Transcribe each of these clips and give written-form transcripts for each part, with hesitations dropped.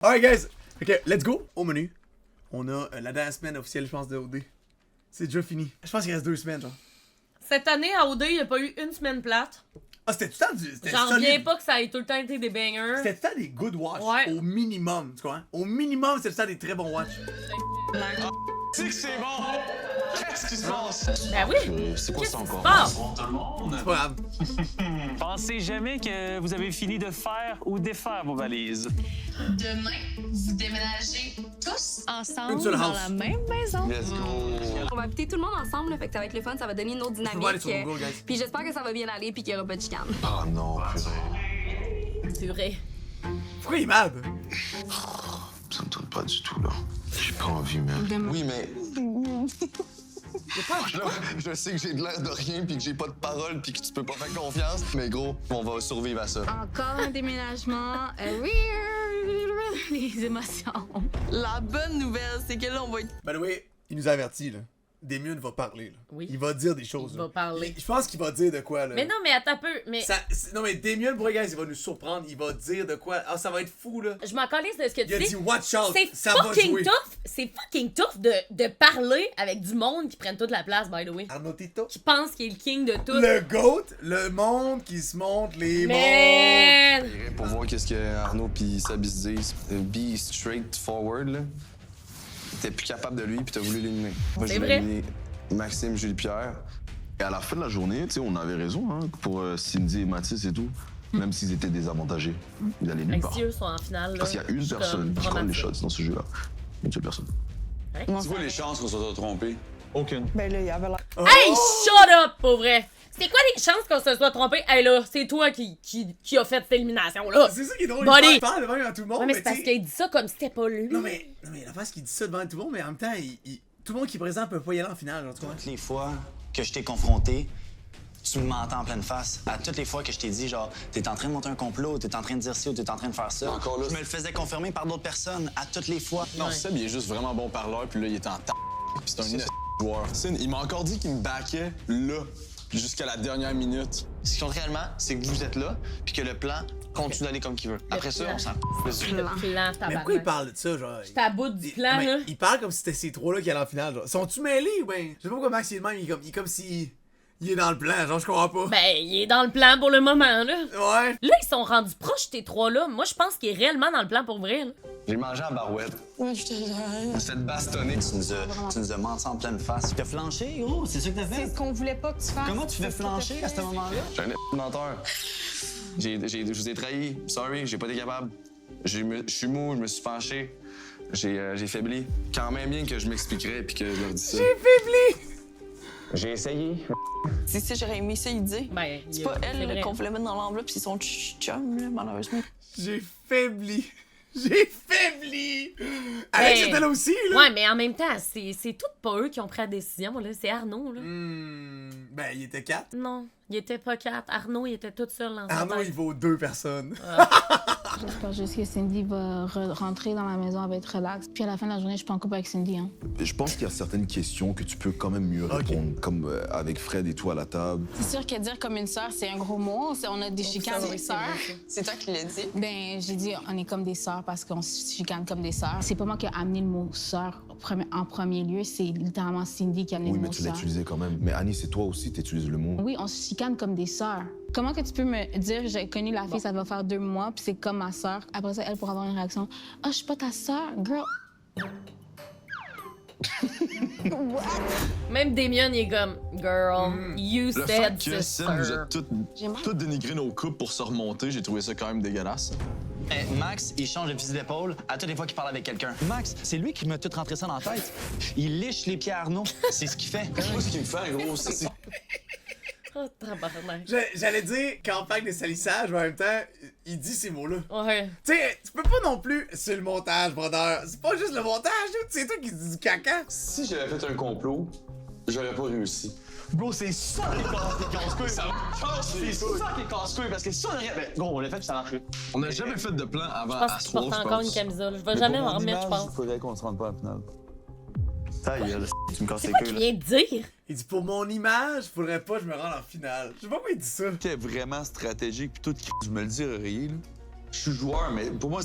Alright guys, ok, let's go. Au menu, on a la dernière semaine officielle, je pense, de OD. C'est déjà fini. Je pense qu'il reste 2 semaines, genre. Cette année, à OD, il n'y a pas eu une semaine plate. Ah, c'était tout le temps du... J'en reviens pas que ça ait tout le temps été des bangers. C'était tout le temps des good watch, Ouais. au minimum, tu comprends? Au minimum, c'était tout le temps des très bons watch. C'est que c'est bon! Qu'est-ce qui se passe? Ben oui! C'est quoi ça encore? Bon, Tout le monde? C'est pas grave. Pensez jamais que vous avez fini de faire ou défaire vos valises. Demain, vous déménagez tous Une ensemble seule dans house. la même maison. Let's go! On va habiter tout le monde ensemble, là, fait que ça va être le fun, ça va donner une autre Je peux pas aller dynamique. sur Google, guys. Puis j'espère que ça va bien aller puis qu'il y aura pas de chicane. Oh non, purée. c'est vrai. Pourquoi il est mad? Ça me tente pas du tout, là. J'ai pas envie, man. Oui, mais... Là, je sais que j'ai de l'air de rien, puis que j'ai pas de parole, puis que tu peux pas faire confiance. Mais gros, on va survivre à ça. Encore un déménagement. Les émotions. La bonne nouvelle, c'est que là, on va être... By the way, il nous a averti, là. Damien va parler, là. Oui. Il va dire des choses, Il là. va parler. Je pense qu'il va dire de quoi, là. Mais non, mais attends un peu. Mais Non, mais Damien, pour les gars, il va nous surprendre. Il va dire de quoi. Ah, ça va être fou, là. je m'en calisse de ce que Il a tu dit dis. watch out. C'est Ça va fucking jouer. tough. C'est fucking tough de parler avec du monde qui prennent toute la place, by the way. Arnaud Tito. Qui pense qu'il est le king de tout. Le GOAT, le monde qui se montre les mondes. Man! Pour voir qu'est-ce que Arnaud puis Sabi se disent. Be straight forward, là. T'es plus capable de lui, puis t'as voulu l'éliminer. Moi, C'est je voulais vrai. éliminer Maxime, Julie-Pierre. Et à la fin de la journée, tu sais, on avait raison, hein, pour Cindy et Mathis et tout. Même s'ils étaient désavantagés, ils allaient nulle Fait que part. si eux sont en finale, là. Parce qu'il y a une je suis personne comme qui colle les traumatisée. shots dans ce jeu-là. Une seule personne. C'est quoi les chances qu'on soit trompé? Aucune. Ben là, il y avait l'air... Hey, shut up, pour vrai! C'est quoi les chances qu'on se soit trompé? Hey là, c'est toi qui a fait cette élimination-là. C'est ça qui est drôle. Buddy. Il parle devant tout le monde. Ouais, mais c'est parce tu sais- qu'il dit ça comme si c'était pas lui. Non, mais la face qu'il dit ça devant tout le monde, mais en même temps, tout le monde qui est présent peut pas y aller en finale, genre, tu vois. Toutes les fois que je t'ai confronté, tu me mentais en pleine face. À toutes les fois que je t'ai dit, genre, t'es en train de monter un complot, t'es en train de dire ci ou t'es en train de faire ça, Encore là, je me le faisais confirmer par d'autres personnes, à toutes les fois. Non, Ouais. Seb, il est juste vraiment bon parleur, puis là, il est en t***, puis c'est un joueur. Sin, il m'a encore dit qu'il me backait là, jusqu'à la dernière minute. Ce qui compte réellement, c'est que vous êtes là, puis que le plan continue d'aller comme qu'il veut. Après ça, plan. on s'en Le plan, Mais tabarnak. pourquoi il parle de ça, genre? J'étais à bout du plan, mais là. il parle comme si c'était ces trois-là qui allaient en finale, genre. Sont-tu mêlés ou ben? Je sais pas pourquoi Max il est de même, il est comme si. Il est dans le plan, genre, je comprends pas. Ben, il est dans le plan pour le moment, là. Ouais. Là, ils sont rendus proches, tes trois-là. Moi, je pense qu'il est réellement dans le plan pour vrai, là. J'ai mangé en barouette. Ouais, je te dirais. On s'est bastonné. tu nous as menti en pleine face. T'as flanché, gros, c'est ça que t'as C'est ce fait? qu'on voulait pas que tu fasses. Comment tu fais flancher à ce moment-là? J'ai un menteur. Je vous ai trahi. Sorry, j'ai pas été capable. Je suis mou, je me suis penché. J'ai faibli. Quand même bien que je m'expliquerais puis que je leur dis ça. J'ai essayé. C'est ça, j'aurais aimé ça, il dit. Ben, C'est pas elle vrai. là, qu'on voulait mettre dans l'enveloppe, c'est son chum, là, malheureusement. J'ai faibli. J'ai faibli. Alex Ben, était là aussi, là. Ouais, mais en même temps, c'est tout pas eux qui ont pris la décision, là. C'est Arnaud, là. Ben, il était 4. Non, il était pas 4. Arnaud, il était tout seul dans sa Arnaud, tête. il vaut 2 personnes. J'espère juste que Cindy va rentrer dans la maison, elle va être relax. Puis à la fin de la journée, je suis pas en couple avec Cindy, hein. Je pense qu'il y a certaines questions que tu peux quand même mieux répondre, comme avec Fred et toi à la table. C'est sûr que dire comme une sœur, c'est un gros mot. On a des chicanes oui, des c'est sœurs. vrai, ça. C'est toi qui l'as dit. Ben, j'ai dit, on est comme des sœurs parce qu'on se chicane comme des sœurs. C'est pas moi qui ai amené le mot sœur en premier lieu, c'est littéralement Cindy qui a amené Oui, le mais mot tu l'as sœur. utilisé quand même. Mais Annie, c'est toi aussi, tu utilises le mot. Oui, on se chicane comme des sœurs. Comment que tu peux me dire, j'ai connu la fille, ça va faire 2 mois, puis c'est comme ma sœur. Après ça, elle pourra avoir une réaction. Ah, je suis pas ta sœur, girl. Même Damien, il est comme, girl, you Le said fait que Seb nous sister. a tout dénigré nos couples pour se remonter, j'ai trouvé ça quand même dégueulasse. Max, il change de fusil d'épaule à toutes les fois qu'il parle avec quelqu'un. Max, c'est lui qui m'a tout rentré ça dans la tête. Il liche les pieds à Arnaud. C'est ce qu'il fait. Moi, ce qu'il me fait, gros, c'est... Oh, tabarnak. J'allais dire campagne de salissage, mais en même temps, il dit ces mots-là. Ouais. Tu sais, tu peux pas non plus. C'est le montage, brother. C'est pas juste le montage, dude, c'est toi qui dis du caca. Si j'avais fait un complot, j'aurais pas réussi. Bro, c'est ça qui est casse-couille. Ça me casse les C'est couilles. ça qui est casse-couille, parce que ça, on aurait... Ben, gros, on l'a fait puis ça a marché. On n'a jamais fait de plan avant Je pense à que je soir, porte je encore une pense. camisole. Je vais jamais m'en remettre, je pense. Il faudrait qu'on se rende pas à la finale. Ta gueule, tu me casses C'est les quoi couilles, qu'il là. vient de dire? Il dit pour mon image, faudrait pas que je me rende en finale. Je sais pas pourquoi il dit ça. C'était vraiment stratégique, puis tout, je me le dirais, là. Je suis joueur, mais pour moi,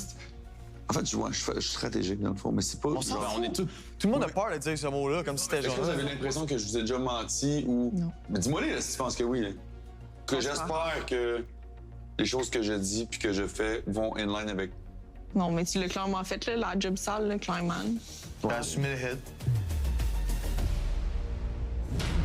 En fait, je suis stratégique dans le fond, mais c'est pas. On est tout le monde a peur de dire ce mot-là, comme si c'était Est-ce genre. que vous avez l'impression que je vous ai déjà menti ou. Non. Mais dis-moi là, si tu penses que oui. Là. Que j'espère que les choses que je dis puis que je fais vont in line avec. Non, mais tu l'as clairement fait, là, la job sale, là, clairement. T'as assumé le hit.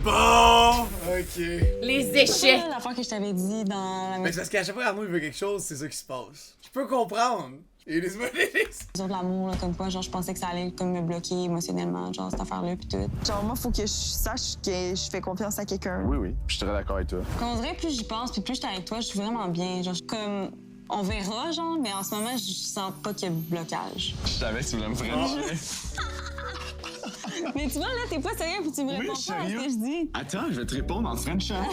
Bon! Ok. Les échecs. L'affaire que je t'avais dit dans la Mais c'est parce qu'à chaque fois qu'Arnaud il veut quelque chose, c'est ça qui se passe. Je peux comprendre. Et les maison de l'amour, là, comme quoi, genre, je pensais que ça allait comme me bloquer émotionnellement, genre, cette affaire-là, pis tout. Genre, moi, faut que je sache que je fais confiance à quelqu'un. Oui, je serais d'accord avec toi. Quand on dirait, plus j'y pense, puis plus je suis avec toi, je suis vraiment bien. Genre, comme, on verra, genre, mais en ce moment, je sens pas qu'il y a blocage. Je savais que tu voulais me frencher. Mais tu vois, là, t'es pas sérieux, puis tu me réponds pas à ce que je dis. Attends, je vais te répondre en Frenchant.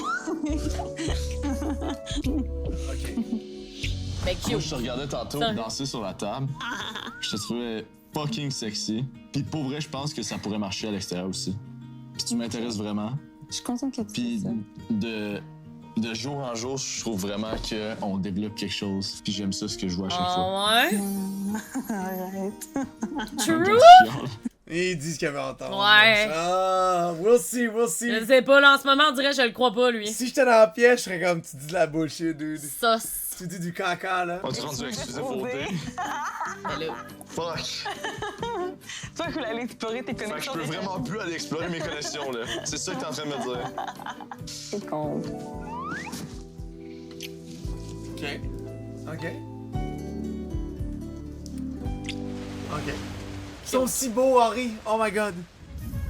Ben, Moi, cute. je te regardais tantôt Ça. danser sur la table. Je te trouvais fucking sexy. Puis pour vrai, je pense que ça pourrait marcher à l'extérieur aussi. Puis tu m'intéresses vraiment. Je suis contente que tu Puis dises ça. de jour en jour, je trouve vraiment qu'on développe quelque chose. Puis j'aime ça, ce que je vois à chaque fois. Ah ouais? Arrête. True? Et ils disent qu'il y avait entendre. Ouais. Ah, we'll see. Je sais pas, là, en ce moment, on dirait que je le crois pas, lui. Si j'étais dans la pièce, je serais comme, tu dis de la bullshit, dude. Sauce. Tu dis du caca, là. On se rend excusez fauteuil. Mais là, Fuck. Toi, il faut aller explorer tes Fait que je connexions. peux vraiment plus aller explorer mes connexions, là. C'est ça que t'es en train de me dire. C'est con. Ok. Ils sont si beaux, Henri. Oh my god.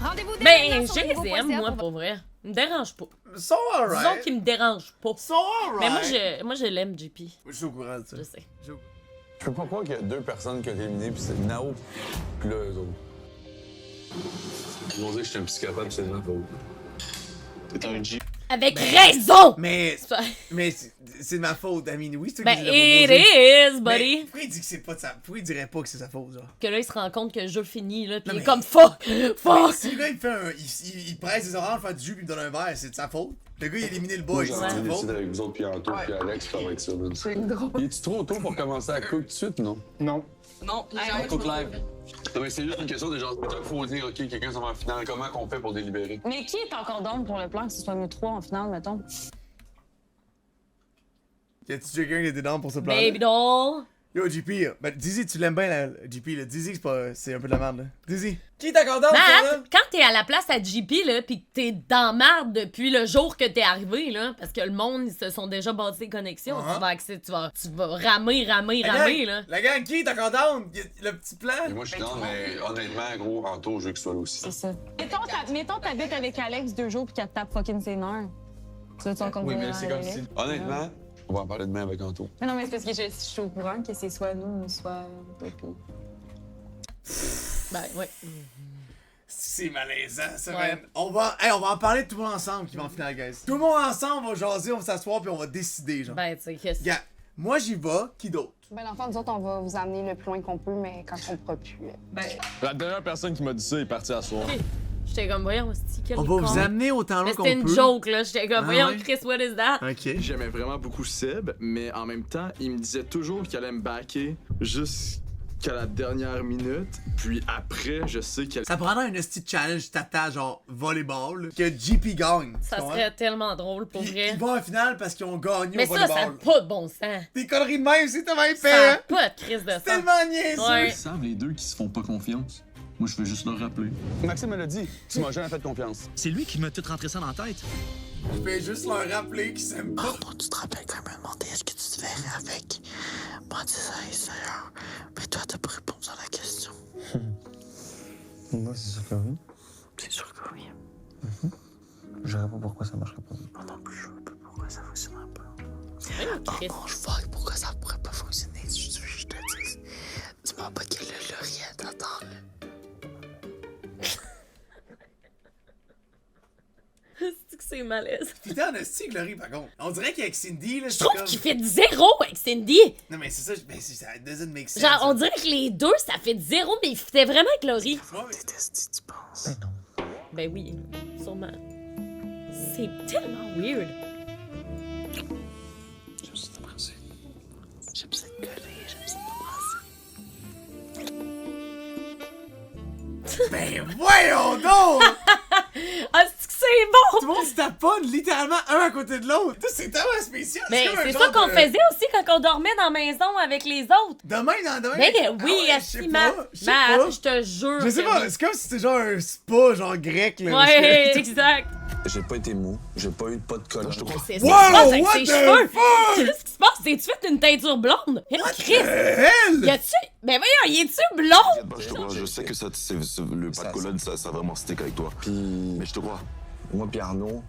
Rendez-vous dès ben, maintenant je sur les Nouveau.ca aime, moi, pour pour vrai. Ils me dérangent pas. Ils sont alright. Disons qu'ils me dérangent pas. Ils sont alright. Mais moi, je l'aime, JP. Je suis au courant de ça. Je sais. Je peux pas croire qu'il y a deux personnes qui ont été éliminées, puis c'est Nao, puis là, eux autres. Ils vont dire que je suis un psychopathe, puis c'est de ma faute. T'es un G. Avec raison! Mais Ça- c'est de ma faute, Amine. Oui, c'est toi Ben, qui les it as proposés. is, buddy! Mais pourquoi il dit que c'est pas de sa... Pourquoi il dirait pas que c'est sa faute, genre? Que là, il se rend compte que le jeu finit, là, pis Non, il est mais- comme fuck! Fuck! Si le gars, il fait un... Il presse ses oranges, faire du jus, puis il me donne un verre, c'est de sa faute? Le gars, il a éliminé le boy, c'est de sa faute? avec vous autres, puis Anto, puis Alex, puis avec ça, man. C'est drôle. Il est-tu trop tôt pour commencer à cook tout de suite, non? Non. Non, Cook live. Non, mais c'est juste une question de genre, il faut dire, OK, quelqu'un s'en va en finale, comment qu'on fait pour délibérer? Mais qui est encore down pour le plan que ce soit nous trois en finale, mettons? Y a-tu quelqu'un qui était down pour ce plan? Baby doll! Yo, JP, ben Dizzy, tu l'aimes bien, là, JP, là. Dizzy, c'est un peu de la merde, là. Dizzy, qui est encore down, toi, là? Matt, quand t'es à la place à JP, là, pis que t'es dans marde depuis le jour que t'es arrivé, là, parce que le monde, ils se sont déjà bâtis des connexions, tu vas ramer, là. La gang, qui est encore down? Le petit plan? Et moi, je suis down, mais honnêtement, gros, Anto, je veux qu'il soit là aussi. C'est ça. Mettons, t'habites avec Alex 2 jours puis qu'elle te tape fucking ses nerfs. Tu vas-tu encore Oui, mais venir c'est en comme aller? si... Honnêtement, on va en parler demain avec Anto. Mais non, mais c'est parce que je suis au courant que c'est soit nous ou soit Poppy. Ben, ouais. C'est malaisant, ça, Ouais. man. On va en parler tout le monde ensemble qui va en finale, guys. Tout le monde ensemble, on va jaser, on va s'asseoir, puis on va décider, genre. Ben, tu sais, qu'est-ce Gars, moi, j'y vais. Qui d'autre? Ben, l'enfant, nous autres, on va vous amener le plus loin qu'on peut, mais quand on pourra plus. La dernière personne qui m'a dit ça est partie à soir. J'étais comme, voyons, c'est quel On va vous con. amener autant loin Mais qu'on c'était peut. une joke, là. J'étais comme, Ah voyons, ouais? Chris, what is that? Ok. J'aimais vraiment beaucoup Seb, mais en même temps, il me disait toujours qu'il allait me backer jusqu'à la dernière minute. Puis après, je sais qu'elle... Ça prendrait un esti challenge tata, genre volleyball, que JP gagne. Ça tu comprends? serait tellement drôle, pour Puis vrai. ils vont en finale parce qu'ils ont gagné Mais au ça n'a volleyball. pas de bon sens. Des conneries de même, c'est tellement épais, Ça n'a hein? pas de crise de C'est sens. tellement niaiseux. Ouais. Ils savent, les deux, qui se font pas confiance. Moi, je veux juste leur rappeler. Maxime me l'a dit, tu m'as jamais fait confiance. C'est lui qui m'a tout rentré ça dans la tête. Je vais juste leur rappeler qu'ils s'aiment pas. Pardon, tu te rappelles quand même demandé est-ce que tu te verrais avec mon designer? Mais toi, t'as pas répondu à la question. Moi, c'est sûr que oui. C'est sûr que oui. Je sais pas pourquoi ça marcherait pas. Moi non plus, je sais pas pourquoi ça fonctionnerait pas. Voyons, Chris. Bon, je vois pourquoi ça pourrait pas fonctionner. Si tu veux que je te dise. Dis-moi pas quel est le laurier d'attendre. C'est que c'est malaise. Putain, de style, Glory, par contre. On dirait qu'avec Cindy, là, Je c'est trouve comme... qu'il fait de zéro avec Cindy. Non, mais c'est ça, ben, ça doesn't make sense. Genre, on dirait que les deux, ça fait de zéro, mais il fitait vraiment avec Laurie. Ouais, mais... Détesté, tu penses? Ben non. Ben oui, sûrement. C'est tellement weird. J'aime ça t'embrasser. J'aime ça te coller, j'aime ça t'embrasser. Ben voyons donc! Ah, c'est bon! Tout le monde se taponne littéralement un à côté de l'autre. C'est tellement spécial. Mais comme un c'est genre ça qu'on de- faisait aussi quand on dormait dans la maison avec les autres. Demain. Ben oui, je assis, sais Matt. pas, je sais pas. Matt, je te jure. Je sais que pas, oui. c'est comme si c'était genre un spa, genre grec, là. Ouais, parce que- exact. J'ai pas été mou, j'ai pas eu pas de collant. Je te crois. C'est Wow, ce qui se passe avec what ses the cheveux. fuck? Qu'est-ce qui se passe? T'es-tu fait une teinture blonde? Chris! hell? Y a-tu. Ben voyons, y est-tu blond? Je te crois, je sais que le pas de colonne, ça a vraiment stick avec toi. Mais je te crois. Moi puis Arnaud,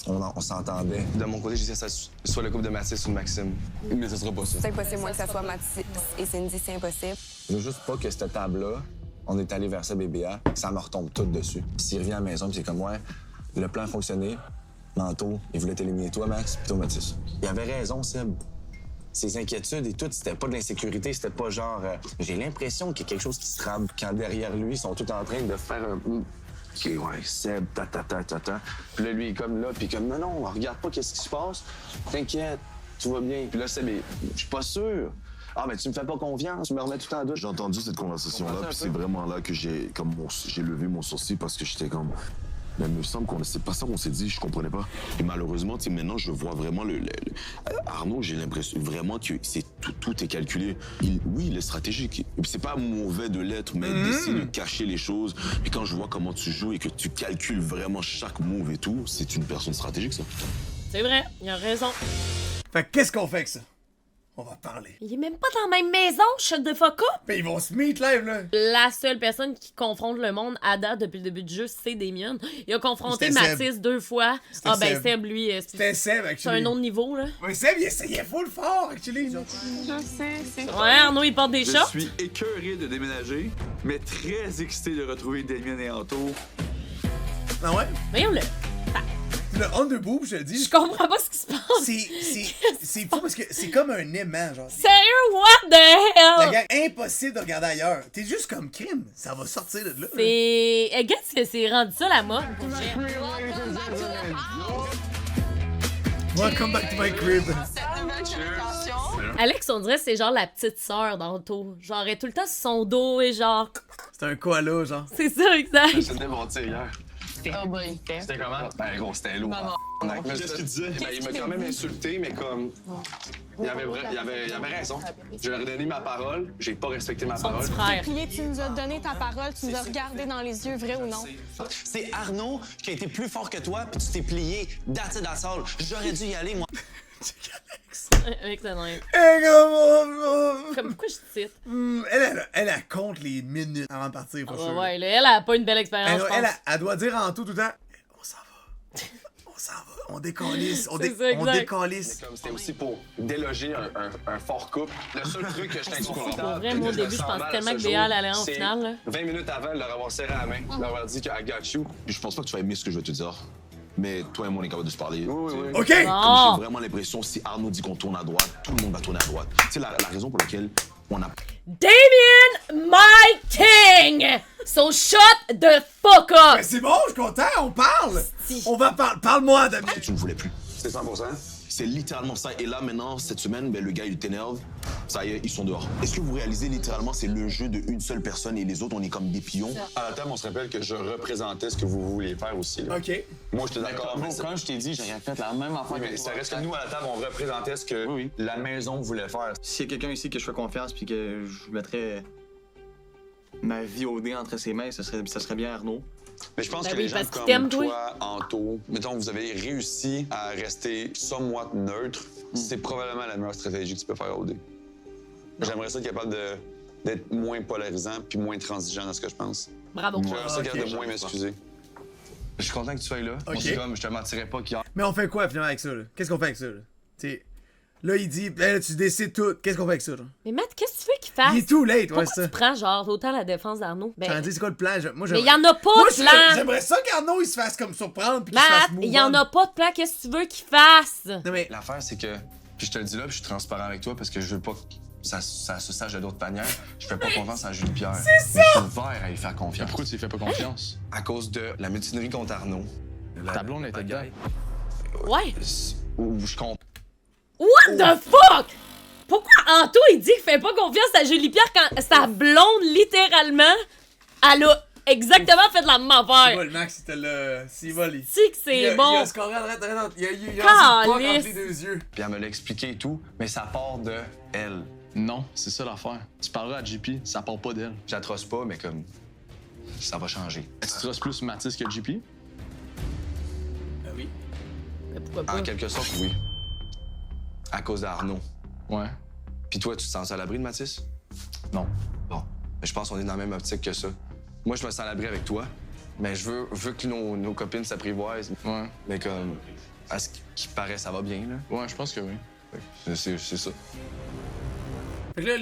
on s'entendait. De mon côté, j'essaie que ça soit le couple de Mathis ou de Maxime. Mais ce sera pas ça. C'est impossible, moi, que ça soit Mathis et Cindy, c'est impossible. Je veux juste pas que cette table-là, on est allé vers ça, BBA, ça me retombe tout dessus. S'il revient à la maison, puis c'est comme, ouais, le plan a fonctionné, Manteau, il voulait t'éliminer toi, Max, puis toi, Mathis. Il avait raison, Seb. Ses inquiétudes et tout, c'était pas de l'insécurité, c'était pas genre... j'ai l'impression qu'il y a quelque chose qui se trame quand derrière lui, ils sont tous en train de faire un... OK, ouais, Seb, ta. Puis là, lui, il est comme là, puis comme, non, regarde pas qu'est-ce qui se passe. T'inquiète, tout va bien. Puis là, Seb, je suis pas sûr. Ah, mais tu me fais pas confiance, tu me remets tout en doute. J'ai entendu cette conversation-là, puis c'est vraiment là que j'ai levé mon sourcil parce que j'étais comme... Mais il me semble qu'on c'est pas ça qu'on s'est dit, je comprenais pas. Et malheureusement, tu sais, maintenant, je vois vraiment Arnaud, j'ai l'impression vraiment que tout est calculé. Oui, il est stratégique. Et puis c'est pas mauvais de l'être, mais d'essayer de cacher les choses. Et quand je vois comment tu joues et que tu calcules vraiment chaque move et tout, c'est une personne stratégique, ça. C'est vrai, il a raison. Fait que qu'est-ce qu'on fait avec ça? On va parler. Il est même pas dans la même maison, shut the fuck up! Mais ils vont se meet live, là. La seule personne qui confronte le monde à date depuis le début du jeu, c'est Damien. Il a confronté C'était Seb. Mathis 2 fois. C'était Ah ben Seb. Seb, lui, C'était Seb, c'est actually. un autre niveau, là. Ouais, Seb, il essayait full fort, actually. Genre. Je sais, c'est Ouais, Arnaud, il porte des Je shorts. suis écœuré de déménager, mais très excité de retrouver Damien et Anto. Ah ouais? Voyons le. Le underboob, je te dis. Je comprends pas ce qui se passe. C'est fou parce que c'est comme un aimant, genre. Sérieux, what the La hell? gang, impossible de regarder ailleurs. T'es juste comme crime. Ça va sortir de là. C'est. Regarde que c'est rendu ça la mode. Welcome back to my crib. Alex, on dirait que c'est genre la petite sœur d'Anto. Genre, elle est tout le temps sur son dos et genre. C'est un koala, genre. C'est ça, exact. J'ai démonté hier. C'était comment? Ben gros, c'était lourd. Qu'est-ce qu'il disait? Ben, il m'a quand même insulté, mais comme... Il avait raison. Je leur ai donné ma parole, j'ai pas respecté ma parole. Frère. Plié, tu nous as donné ta parole, tu nous as regardé dans les yeux, vrai ou non? C'est Arnaud qui a été plus fort que toi, puis tu t'es plié. That's it, that's all. J'aurais dû y aller, moi. Excellent. Comme pourquoi je cite? Elle compte les minutes avant de partir, pour sûr. Ouais, là, elle a pas une belle expérience, je pense. Elle doit dire en tout le temps, on s'en va. On s'en va. On décalisse. On C'est ça, exact. décalisse. C'était aussi pour déloger un fort couple. Le seul truc que je t'inconfortable. Pour vrai, moi, au début, je pensais tellement que Béal allait en finale, là. 20 minutes avant, leur avoir serré la main, leur avoir dit que I got you. Je pense pas que tu vas aimer ce que je vais te dire. Mais toi et moi, on est capable de se parler. Oui. OK! Comme Non. j'ai vraiment l'impression, si Arnaud dit qu'on tourne à droite, tout le monde va tourner à droite. C'est la raison pour laquelle on a... Damien, my king! So shut the fuck up! Ben c'est bon, je suis content, on parle! On va parler. Parle-moi, Damien! Tu ne voulais plus. C'est 100%. C'est littéralement ça. Et là, maintenant, cette semaine, ben, le gars, il t'énerve. Ça y est, ils sont dehors. Est-ce que vous réalisez littéralement, c'est le jeu d'une seule personne et les autres, on est comme des pions? À la table, on se rappelle que je représentais ce que vous vouliez faire aussi. Là. OK. Moi, j'étais d'accord. Bon, quand je t'ai dit, j'aurais fait la même affaire Oui, mais ça reste que nous, à la table, on représentait ce que la maison voulait faire. S'il y a quelqu'un ici que je fais confiance puis que je mettrais ma vie au dé entre ses mains, ça serait bien Arnaud. Mais je pense Ben que oui, les gens parce qu'il t'aime, comme toi. toi, Anto, mettons, vous avez réussi à rester somewhat neutre. C'est probablement la meilleure stratégie que tu peux faire au dé. J'aimerais ça être capable d'être moins polarisant puis moins transigeant dans ce que je pense. Bravo. J'aimerais ça être capable de moins m'excuser. Je suis content que tu sois là. Ok. C'est comme, je te mentirais pas qu'hier. Mais on fait quoi finalement avec ça, là? Qu'est-ce qu'on fait avec ça, là? T'sais, là, il dit, là, tu décides tout. Qu'est-ce qu'on fait avec ça, là? Mais Matt, qu'est-ce que tu veux qu'il fasse? Il est too late, ouais, Pourquoi ça. tu prends genre autant la défense d'Arnaud? J'en ai dit, c'est quoi le plan? Moi, Mais il y en a pas Moi, de plan! J'aimerais ça qu'Arnaud, il se fasse comme surprendre puis qu'il se Matt, fasse move il y en on. a pas de plan, qu'est-ce que tu veux qu'il fasse? Non, mais... L'affaire, c'est que, puis je te le dis là, puis je suis transparent avec toi parce que je veux pas que ça se sache de d'autres manières. Je fais pas confiance à Julie Pierre. C'est ça! Mais je suis ouvert à lui faire confiance. Pourquoi tu lui fais pas confiance? À cause de la mutinerie contre Arnaud. Ta blonde était dedans. Ouais. Où je comprends. What the fuck? Pourquoi Anto, il dit qu'il fait pas confiance à Julie Pierre quand sa blonde, littéralement, Elle a exactement fait la même affaire. Le Max, c'était le. C'est volé. Tu que c'est bon. Il a scoré à droite. Il a eu un poc entre les deux yeux. Puis elle me l'a expliqué et tout, mais ça part de elle. Non, c'est ça l'affaire. Tu parleras à JP, ça part pas d'elle. J'atroce pas, mais comme. Ça va changer. Est-ce que tu trosses plus Mathis que JP? Oui. Mais pourquoi pas? En quelque sorte, oui. À cause d'Arnaud. Ouais. Puis toi, tu te sens à l'abri de Mathis? Non. Bon. Mais je pense qu'on est dans la même optique que ça. Moi, je me sens à l'abri avec toi, mais je veux que nos copines s'apprivoisent. Ouais. Mais comme, à ce qui paraît, ça va bien, là. Ouais, je pense que oui. C'est ça. Fait que là,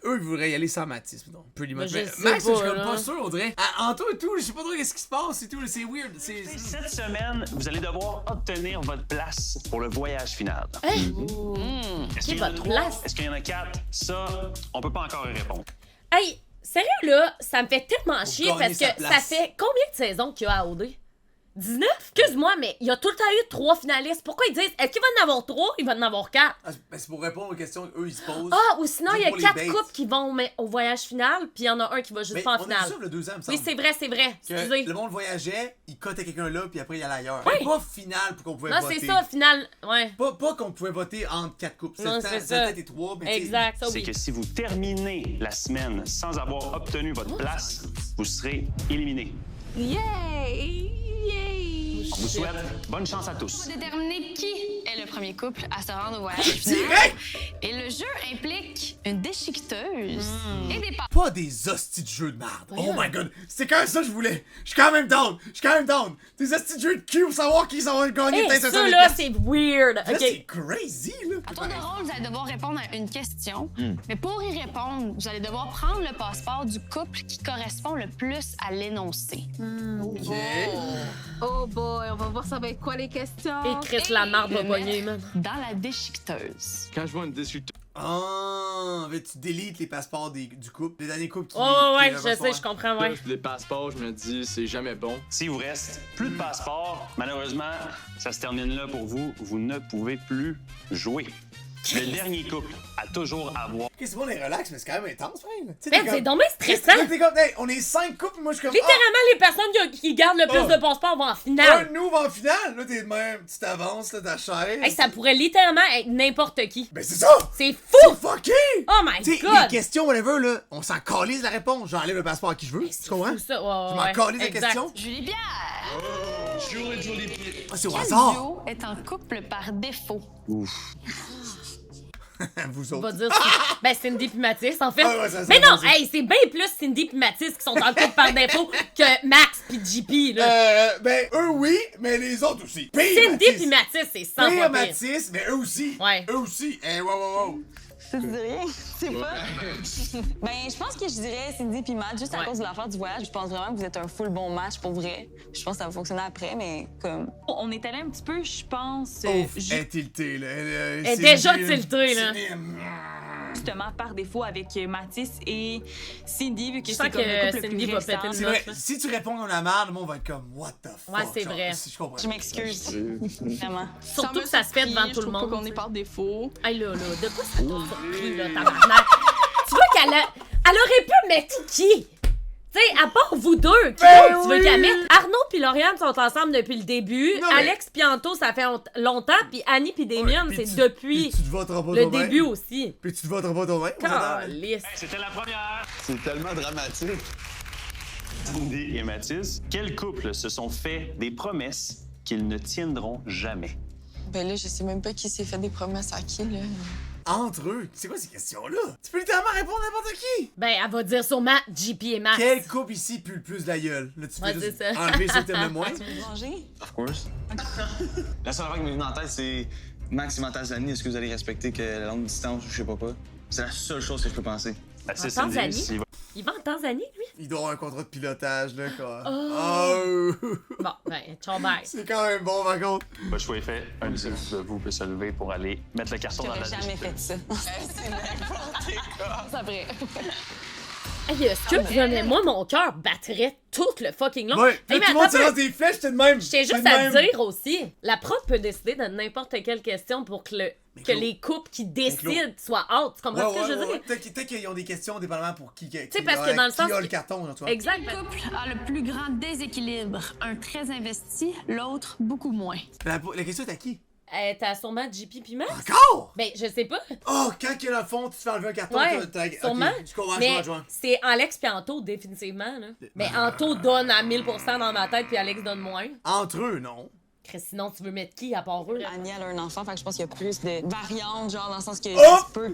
eux, ils voudraient y aller sans Mathis, non? Pretty much. Mais Mais Max, je suis pas, comme là. pas sûr, on dirait. Anto et tout, je sais pas trop qu'est-ce qui se passe et tout, c'est weird. Cette semaine, vous allez devoir obtenir votre place pour le voyage final. Hey! Est-ce qu'il y en a votre 3? place? Est-ce qu'il y en a 4? Ça, on peut pas encore y répondre. Hey, sérieux là, ça me fait tellement chier gagner parce sa que ça place. fait combien de saisons qu'il y a à OD? 19? Excuse-moi, mais il y a tout le temps eu 3 finalistes. Pourquoi ils disent, est-ce qu'il va en avoir 3? Il va en avoir 4? Ben, c'est pour répondre aux questions qu'eux, ils se posent. Ah, ou sinon, il y a pour les 4 baits. couples qui vont au voyage final, puis il y en a un qui va juste Mais pas en on a finale. vu ça le 2 ans, me Oui, semble. c'est vrai. Que Excusez. le monde voyageait, il cotait quelqu'un là, puis après il allait ailleurs. Oui. Pas final pour qu'on pouvait Non, voter. c'est ça, final. Ouais. Pas qu'on pouvait voter entre 4 couples. Non, c'est ça. Peut-être 3, mais tu sais, Exact, ça C'est oui. que si vous terminez la semaine sans avoir obtenu votre place, vous serez éliminé. Yay! On vous souhaite bonne chance à On tous. va déterminer qui est le premier couple à se rendre au voyage final. Direct! Et le jeu implique une déchiqueteuse et des passes. Pas des hosties de jeux de merde. Oh my god. C'est quand même ça que je voulais. Je suis quand même down. Des hosties de jeux de cul pour savoir qui s'en va gagner. Hey, peut-être ça là, c'est weird. Là, Ok. c'est crazy, là. À tour de rôle, vous allez devoir répondre à une question. Mais pour y répondre, vous allez devoir prendre le passeport du couple qui correspond le plus à l'énoncé. Ok. Oh boy, on va voir ça va être quoi les questions. Et Chris la marde va Le pogner, mettre man. dans la déchiqueteuse. Quand je vois une discute. Ah, mais tu délites les passeports du couple, les derniers couples qui. Oh, ouais, qui je sais, je comprends, ouais. Les passeports, je me dis, c'est jamais bon. S'il vous reste plus de passeport, malheureusement, ça se termine là pour vous. Vous ne pouvez plus jouer. Le dernier couple à toujours avoir. Ok, c'est bon, on est relax, mais c'est quand même intense, frère. Ben, c'est donc bien stressant. T'es comme, hey, on est 5 couples, moi je suis comme. Littéralement, les personnes qui gardent le plus Oh. de passeports vont en Un finale. de nous va en finale, là t'es de même, tu t'avances, là, ta chaise. Hey, ça pourrait littéralement être n'importe qui. Ben c'est ça! C'est fou! Fucké! Oh my T'sais, god! les questions, whatever, là, on s'en calise la réponse. J'enlève le passeport à qui je veux, tu comprends? Fou, ça. Ouais, Je m'en ouais, calise la exact. question. Julie Pierre! Ah, c'est au Quel hasard! duo est en couple par défaut? Vous On va autres. dire ben Cindy puis Mathis en fait. Ah ouais, ça, mais ça, non, ça. hey, c'est bien plus Cindy puis Mathis qui sont en couple par défaut que Max puis JP là. Ben, eux oui, mais les autres aussi. Pire Cindy Mathis. puis Mathis, c'est 100 Pire fois pire. Mathis, mais eux aussi. Ouais. Eux aussi. Eh, wow. Tu dis rien? C'est pas. Ben, je pense que je dirais Cindy puis Matt, juste à cause de l'affaire du voyage. Je pense vraiment que vous êtes un full bon match pour vrai. Je pense que ça va fonctionner après, mais comme. On est allé un petit peu, je pense. Ouf, elle est tiltée, là. Elle est déjà tiltée, là. Justement, par défaut avec Mathis et Cindy, vu que Je c'est sens comme le que couple le Cindy plus va péter récent. le C'est vrai, si tu réponds comme la merde, le monde va être comme, what the fuck? Ouais, c'est genre, vrai. si je comprends. Je m'excuse. Vraiment. Surtout que ça se fait devant tout le monde. qu'on est par défaut. Hey là, de quoi ça t'a surpris là, tabarnak? Tu vois qu'elle aurait pu mettre qui? Tu sais, à part vous deux, qui Ben tu veux oui! qu'elle mette? Arnaud pis Lauriane sont ensemble depuis le début. Non, mais- Alex pis Anto, ça fait longtemps. Puis Annie pis Damien, Ouais, puis c'est tu- depuis puis tu te voteras pas le toi-même. début aussi. Puis tu te voteras pas toi-même. on s'entend. Calisse. C'était la première. C'est tellement dramatique. Cindy et Mathis, quel couple se sont fait des promesses qu'ils ne tiendront jamais? Ben là, je sais même pas qui s'est fait des promesses à qui, là. Entre eux, c'est quoi ces questions-là? Tu peux littéralement répondre à n'importe qui! Ben, elle va dire sûrement JP et Max. Quel couple ici pue le plus de la gueule? Là, tu Ouais, peux juste c'est ça. enlever ce thème de moins. Tu veux te venger? Of course. La seule affaire qui m'est venue en tête, c'est Max et Tanzanie. Est-ce que vous allez respecter que la longue distance ou je sais pas quoi? C'est la seule chose que je peux penser. Mathis, En Tanzanie? s'il va- Il va en Tanzanie, lui? Il doit avoir un contrat de pilotage, là, quoi. Oh. Oh. Bon, ben, ciao, bye. C'est quand même bon, par contre. Votre choix est fait. Un de vous peut se lever pour aller mettre le carton dans J'aurais la jamais fait ça. C'est n'importe quoi. Ça après. Hey, excuse-moi, mais moi, mon cœur battrait tout le fucking long. Ouais, Hey, puis mais tout le monde attends se un lance peu. des flèches, t'es de même. Je tiens juste T'es de à même. dire aussi, la prof peut décider de n'importe quelle question pour que, Claude. les couples qui décident Claude. soient out. Tu comprends ce que je veux dire? Peut-être qu'ils ont des questions dépendamment pour qui. Tu sais, parce que dans le sens Qui a que- le carton, là, tu vois. Exact. Le couple a le plus grand déséquilibre. Un très investi, l'autre beaucoup moins. La question est à qui? T'as sûrement JP pis Max? Encore? Ben, je sais pas. Oh, quand il est dans le fond, tu te fais enlever un carton, Ouais, sûrement. Ok, je comprends, mais je vois. c'est Alex pis Anto, définitivement. Là. Mais Anto donne à 1000% dans ma tête, puis Alex donne moins. Entre eux, non. Chris, sinon, tu veux mettre qui à part eux? Annie, elle a un enfant, fait que je pense qu'il y a plus de variantes, genre dans le sens que Oh! ça se peut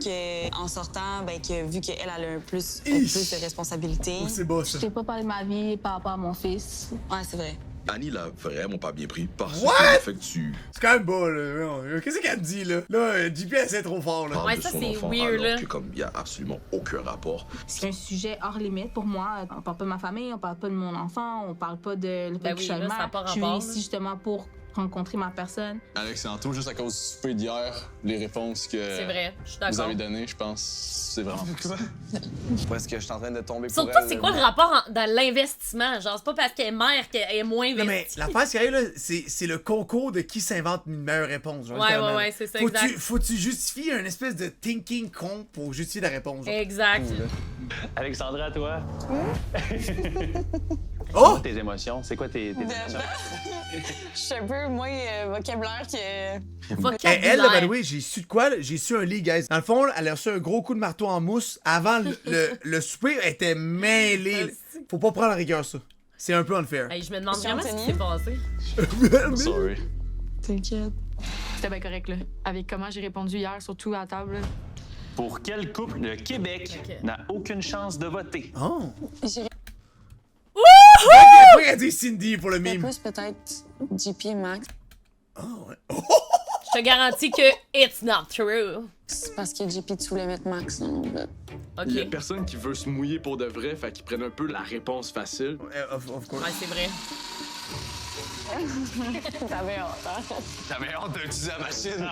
qu'en sortant, ben, que, vu qu'elle elle a plus de responsabilités. Oh, c'est beau, ça. Je t'ai pas parlé de ma vie par rapport à mon fils. Ouais, c'est vrai. Annie l'a vraiment pas bien pris parce What? que le fait que tu C'est quand même bas, là. Qu'est-ce qu'elle me dit, là? Là, JP, essaie trop fort, là. parles de son enfant alors que comme il y a absolument aucun rapport. C'est un sujet hors limite pour moi. On parle pas de ma famille, on parle pas de mon enfant, on parle pas de le fait Ben que oui, je suis là, ça a mère. pas Je suis rapport, ici là. justement pour rencontrer ma personne. Alex et Anto, juste à cause du souper d'hier, les réponses que C'est vrai, je suis vous d'accord. avez données, je pense, c'est vraiment ça. Parce que je suis en train de tomber pour Surtout, elle. c'est quoi le rapport dans l'investissement? Genre, c'est pas parce qu'elle est mère qu'elle est moins Non, mais investie. l'affaire, c'est là, c'est le concours de qui s'invente une meilleure réponse. Genre, Ouais, littéralement. ouais, c'est ça, Faut-tu- exact. Faut-tu justifier un espèce de thinking con pour justifier la réponse? Genre. Exact. Alexandra, toi? Oh! Tes émotions, c'est quoi tes émotions? Je suis un peu moins vocabulaire que. Elle, là, by the way, j'ai su de quoi? Là? J'ai su un lit, guys. Dans le fond, elle a reçu un gros coup de marteau en mousse. Avant le souper, elle était mêlée. Faut pas prendre la rigueur, ça. C'est un peu unfair. Hey, je me demande Monsieur vraiment ce qui Anthony? s'est passé. Sorry. T'inquiète. C'était bien correct, là. Avec comment j'ai répondu hier, surtout à la table. là. Pour quel couple le Québec n'a aucune chance de voter? Oh! J'irais Pourquoi elle dit Cindy pour le mime? plus peut-être JP et Max. Oh, ouais. Je te garantis que it's not true. C'est parce que JP, tu voulais mettre Max dans mon vote. Il y a Ok. personne qui veut se mouiller pour de vrai, fait qu'ils prennent un peu la réponse facile. Of course. Ouais, c'est vrai. T'avais hâte, hein? T'avais hâte d'utiliser la machine.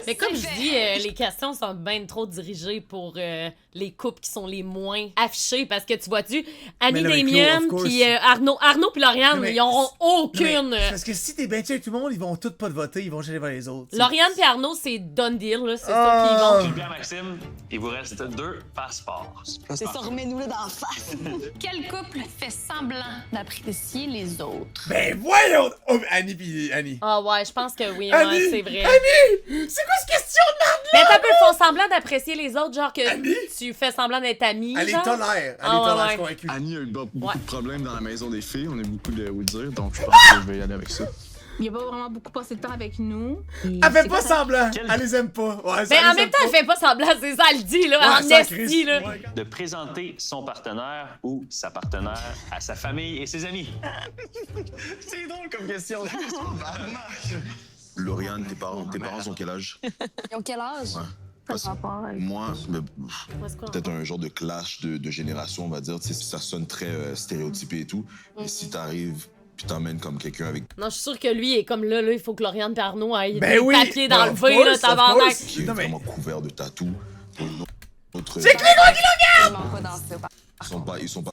Mais comme je dis, les questions sont bien trop dirigées pour les couples qui sont les moins affichés. Parce que tu vois-tu, Annie Mais non, mais Damien Claude, of course. puis Arnaud puis Lauriane, Non, mais- ils n'auront Non, aucune. mais c'est parce que si t'es bien avec tout le monde, ils vont tous pas te voter, ils vont chercher vers les autres. Lauriane puis Arnaud, c'est done deal, là. C'est Ah. sûr qu'ils vont. Sylvia, Maxime, il vous reste 2 passeports. C'est ça, remets-nous-le dans la face. Quel couple fait semblant d'apprécier les autres? Ben voyons! Oh, Annie pis Annie. Ah ouais, je pense que oui, Annie! ouais, c'est vrai. Annie! C'est quoi cette question de merde là? Mais t'as peu font semblant d'apprécier les autres, genre que tu fais semblant d'être ami. Elle est genre. tolère. Elle est Ah, tolère, ouais, je suis ouais. convaincu. Annie a eu beaucoup Ouais. de problèmes dans la maison des filles, on a beaucoup de oui dire, donc je pense que je vais y aller avec ça. Il a pas vraiment beaucoup passé de temps avec nous. Elle fait pas semblant. Elle les aime pas. Ouais, ça, Ben, elle en les même aime temps, elle pas. fait pas semblant, c'est ça, elle dit, là, Ouais, en ça, esti, Chris. là. Ouais. De présenter son partenaire ou sa partenaire à sa famille et ses amis. C'est drôle comme question. Lauriane, tes parents ont quel âge? Ils ont quel âge? Ouais. Par rapport à... Moi, mais, c'est quoi, peut-être un genre de clash de génération, on va dire. Tu sais, ça sonne très stéréotypé et tout. Mais si t'arrives puis t'emmènes comme quelqu'un avec Non, je suis sûre que lui est comme là, il faut que Lauriane et Arnaud aillent Ben des oui! papiers dans Ben, le of V, là, course, of tabarnak. course. qui est Non, mais- vraiment couvert de tatous pour une autre... C'est Clégo qui le Ils manquent pas dans ça. Ils sont pas...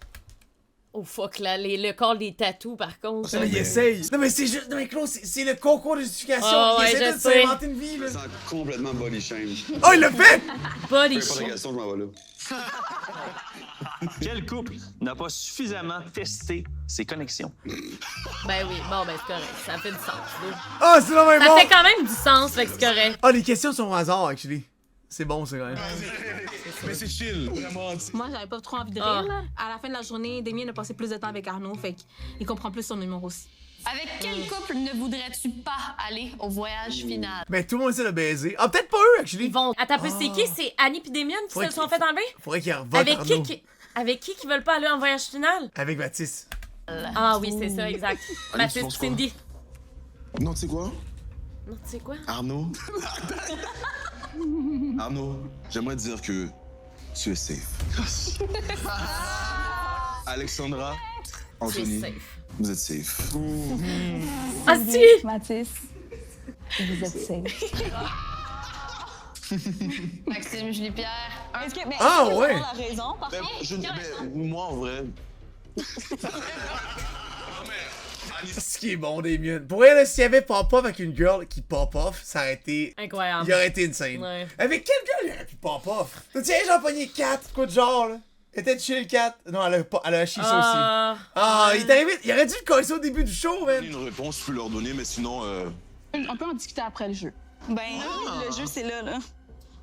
Oh fuck, là, le corps des tatous, par contre. Non, mais il essaye. Non, mais c'est juste. Non, mais Claude, c'est le concours de justification. Ah, ouais, il essaie je de sais. s'inventer une vie, là. Ça complètement body shame. Oh, il l'a fait! Body Peu importe la shame. question, je m'en vais là. Quel couple n'a pas suffisamment testé ses connexions? Ben oui, bon, ben c'est correct, ça fait du sens. là. Ah, c'est vraiment Ça bon! fait quand même du sens, fait que c'est correct. Ah, les questions sont au hasard, actually. C'est bon, c'est quand même. Mais c'est chill, vraiment. Moi, j'avais pas trop envie de Ah. rire. Là. À la fin de la journée, Damien a passé plus de temps avec Arnaud, fait qu'il comprend plus son humour aussi. Avec quel couple ne voudrais-tu pas aller au voyage final? Mais tout le monde essaie de baiser. Ah, peut-être pas eux, actually. Ils vont. Attends, un peu, c'est qui? C'est Annie pis Damien qui Faudrait se sont qu'il- fait enlever? Faudrait qu'il revote Avec Arnaud. Avec qui veulent pas aller en voyage final? Avec Baptiste. Ah oui, c'est ça, exact. Annie, tu Mathis, penses quoi? Cindy. Non, tu sais quoi? Non, tu sais quoi? Arnaud? Arnaud, j'aimerais dire que tu es safe. Alexandra, Anthony, safe. vous êtes safe. Ah si! Mathis, vous êtes safe. Maxime, Julie-Pierre, Est-ce que, mais Ah, est-ce que ouais. la raison, par contre? Moi, en vrai. Ce qui est bon, Damien. Pour elle, s'il y avait pop-off avec une girl qui pop-off, ça aurait été. Incroyable. Il aurait été insane. Ouais. Avec quelle girl il aurait pu pop-off? Tu sais, j'en pogné 4, quoi de genre, là. Elle était chill 4. Non, elle a chié ça aussi. Ah, il t'arrive. Il aurait dû le coller ça au début du show, man. Une réponse, je peux leur donner, mais sinon. On peut en discuter après le jeu. Ben, le jeu, c'est là.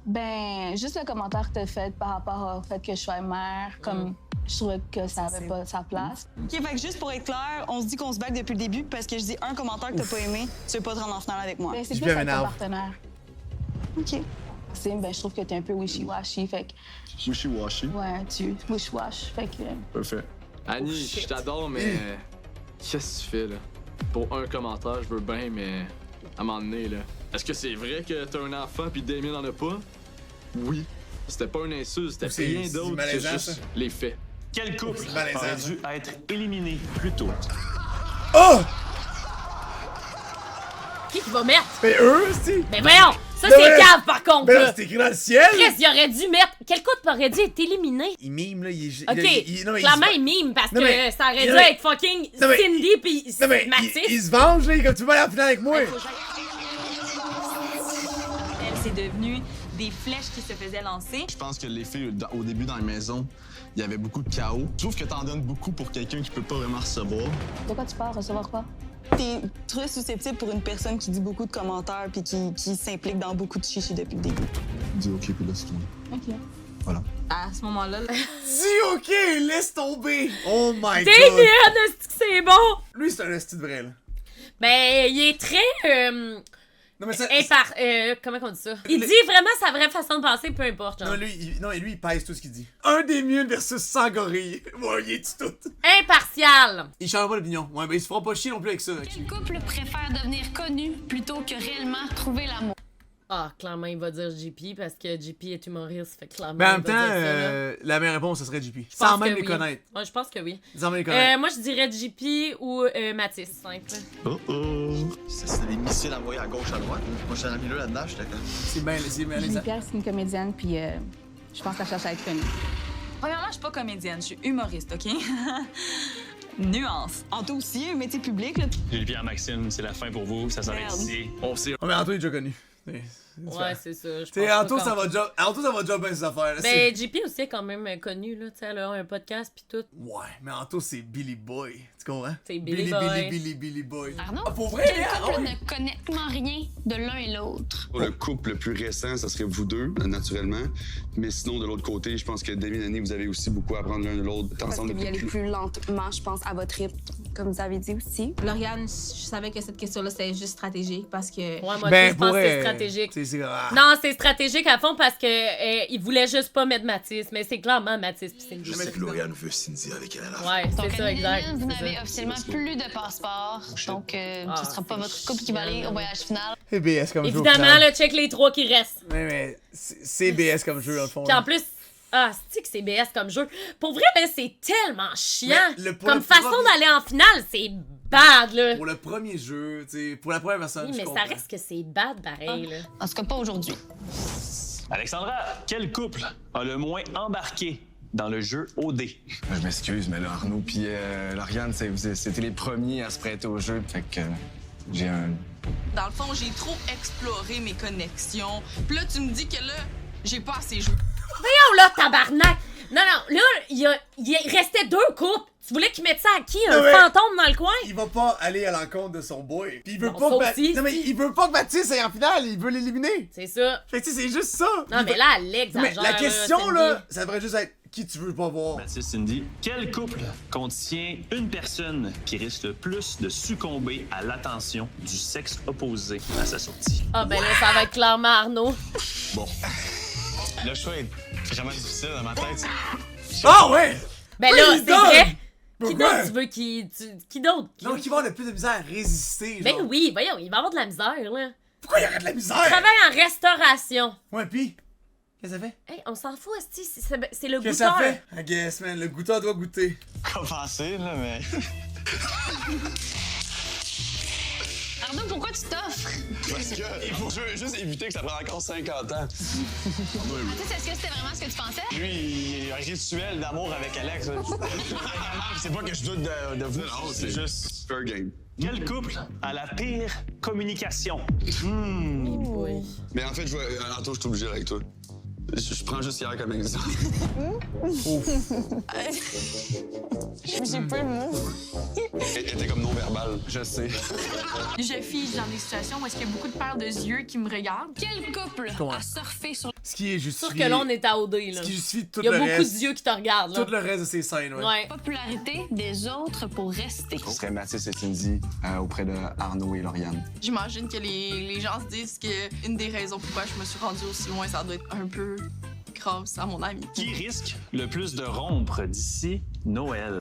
Ben, juste le commentaire que t'as fait par rapport au fait que je sois mère, comme je trouvais que ça avait pas sa place. OK, fait que juste pour être clair, on se dit qu'on se bague depuis le début parce que je dis un commentaire que t'as pas aimé, tu veux pas te rendre en finale avec moi. Ben, c'est plus avec ton partenaire. OK. Ben, je trouve que t'es un peu wishy-washy, fait que... Wishy-washy? Ouais, tu wish-wash, fait que... Parfait. Annie, je t'adore, mais... Qu'est-ce que tu fais, là? Pour un commentaire, je veux bien, mais... À un moment donné, là... Est-ce que c'est vrai que t'as un enfant pis Damien en a pas? Oui. C'était pas une insulte, c'était rien d'autre que juste les faits. Quel couple aurait dû être éliminé plus tôt? Oh! Qui va mettre? Mais eux, aussi! Mais voyons! Ça, Non, c'est mais- cave, par contre! Mais là, là. c'est écrit dans le ciel! Chris, il aurait dû mettre... Quel couple aurait dû être éliminé? Il mime, là, il... OK, non, mais clairement, se- il mime parce Non, que mais- ça aurait non, dû mais- être fucking Non, mais- Cindy pis Non, mais Mathis. il se venge, là, comme tu veux pas aller en finale avec moi! C'est devenu des flèches qui se faisaient lancer. Je pense que les filles, au début dans la maison, il y avait beaucoup de chaos. Je trouve que t'en donnes beaucoup pour quelqu'un qui peut pas vraiment recevoir. De quoi tu parles? Recevoir quoi? T'es très susceptible pour une personne qui dit beaucoup de commentaires puis qui s'implique dans beaucoup de chichi depuis le début. Dis OK, puis là, c'est tout. OK. Voilà. À ce moment-là, Dis OK, laisse tomber! Oh my god! Damien, est-ce que c'est bon? Lui, c'est un esti de vrai, là. Ben, il est très... Non, mais ça... comment on dit ça? Il dit vraiment sa vraie façon de penser, peu importe, genre. Non, lui, il pèse tout ce qu'il dit. Un Damien versus 100 gorilles. Ouais, il est tout. Impartial! Il change pas d'opinion. Ouais, ben il se fera pas chier non plus avec ça. quel couple préfère devenir connu plutôt que réellement trouver l'amour? Ah, clairement, il va dire JP parce que JP est humoriste, fait que clairement. Mais en il même va temps, dire ça, là. la meilleure réponse, ce serait JP. Je Sans pense même que les oui. connaître. Ouais, je pense que oui. Sans même les connaître. Moi, je dirais JP ou Mathis, simple. Oh oh! C'est des missiles envoyés à gauche, à droite. Moi, j'étais dans le milieu là-dedans, j'étais comme. C'est bien, Julie-Pierre, c'est une comédienne, puis je pense qu'elle cherche à être connue. Premièrement, je suis pas comédienne, je suis humoriste, OK? Nuance. Anto aussi, un métier public, là. Julie-Pierre Maxime, c'est la fin pour vous, ça s'arrête Merde. ici. On sait. Oh, mais Anto est déjà connu. Ouais, c'est ça. Je T'sais, pense Anto, pas ça va job bien ses affaires. Là, Ben, JP aussi est quand même connu, là. Tu sais, elle a un podcast pis tout. Ouais, mais Anto, c'est Billy Boy. Tu comprends? C'est Billy Boy. Billy Boy. Arnaud, Ah, pour vrai, quel hein? couple Ah ouais. ne connaît rien de l'un et l'autre? Le couple le plus récent, ça serait vous deux, naturellement. Mais sinon, de l'autre côté, je pense que Damien et Annie, vous avez aussi beaucoup à apprendre l'un de l'autre. Parce que vous y allez plus lentement, je pense, à votre rythme, comme vous avez dit aussi. Lauriane, je savais que cette question-là, c'était juste stratégique parce que... Ouais, moi, Ben, je pense pour que c'est elle, stratégique. c'est Non, c'est stratégique à fond parce que il voulait juste pas mettre Mathis, mais c'est clairement Mathis pis Cindy. Je sais que Lauriane veut Cindy avec elle à la fin. Ouais, Donc, c'est ça, exact. Annelien, vous c'est n'avez ça. officiellement plus de passeport. Donc, ce sera pas votre couple qui va aller au voyage final. C'est BS comme jeu. au Évidemment, final. là, check les 3 qui restent. Mais c'est BS comme jeu, dans le fond. Puis en là. plus, c'est que c'est BS comme jeu. Pour vrai, là, c'est tellement chiant. Mais pour Comme le façon premier- d'aller en finale, c'est bad, là. Pour le premier jeu, tu sais, pour la première personne, Oui, je mais comprends. ça reste que c'est bad pareil, là. En tout cas, pas aujourd'hui. Alexandra, quel couple a le moins embarqué dans le jeu OD? Je m'excuse, mais là, Arnaud puis Lauriane, c'était les premiers à se prêter au jeu, fait que j'ai un... Dans le fond, j'ai trop exploré mes connexions. Puis là, tu me dis que là, j'ai pas assez joué. Voyons là, tabarnak! Non, là, il restait 2 couples. Tu voulais qu'il mette ça à qui? Un Non, mais- fantôme dans le coin? Il va pas aller à l'encontre de son boy. Puis il veut Non, pas ça que aussi, non, mais il veut pas que Mathis aille en finale, il veut l'éliminer. C'est ça. Fait que tu sais, c'est juste ça. Non, Il mais veut- là, elle Non, l'exagère. mais la question Cindy. là, ça devrait juste être qui tu veux pas voir. Mathis, Cindy, quel couple contient une personne qui risque le plus de succomber à l'attention du sexe opposé à sa sortie? Ah, ben là, ça va être clairement Arnaud. Bon. Le choix est vraiment difficile dans ma tête. Ah ouais! Ben Oui, là, il c'est donne! vrai. Qui Pourquoi? d'autre tu veux qui d'autre? Non, qui va avoir le plus de misère à résister. Ben genre. oui, voyons, il va avoir de la misère, là. Pourquoi il y aurait de la misère? Il travaille en restauration. Ouais, pis qu'est-ce que ça fait? Hey, on s'en fout, esti, c'est le Qu'est-ce que ça goûteur. fait? I guess, man, le goûteur doit goûter. Pas pensé, là, mais. Arnaud, pourquoi tu t'offres? Parce que il faut juste éviter que ça prenne encore 50 ans. Est-ce que c'était vraiment ce que tu pensais? Lui, il a un rituel d'amour avec Alex. C'est pas que je doute de vous. Non, c'est juste fair game. Quel couple a la pire communication? Mais en fait, Anto, je suis obligé avec toi. Je prends juste hier comme exemple. J'ai peu de mots. Elle était comme non-verbal. Je sais. Je fige dans des situations où est-ce qu'il y a beaucoup de paires de yeux qui me regardent. Quel couple a surfé sur... Ce qui est justifié. Sûr que là, on est à OD, là. Ce qui justifie tout Il y le a reste. beaucoup d'yeux qui te regardent, là. Tout le reste de ces scènes, ouais. Ouais. Popularité des autres pour rester. Ce serait Mathis et Cindy auprès de Arnaud et Lauriane. J'imagine que les gens se disent que une des raisons pourquoi je me suis rendue aussi loin, ça doit être un peu grâce à mon ami. Qui risque le plus de rompre d'ici Noël?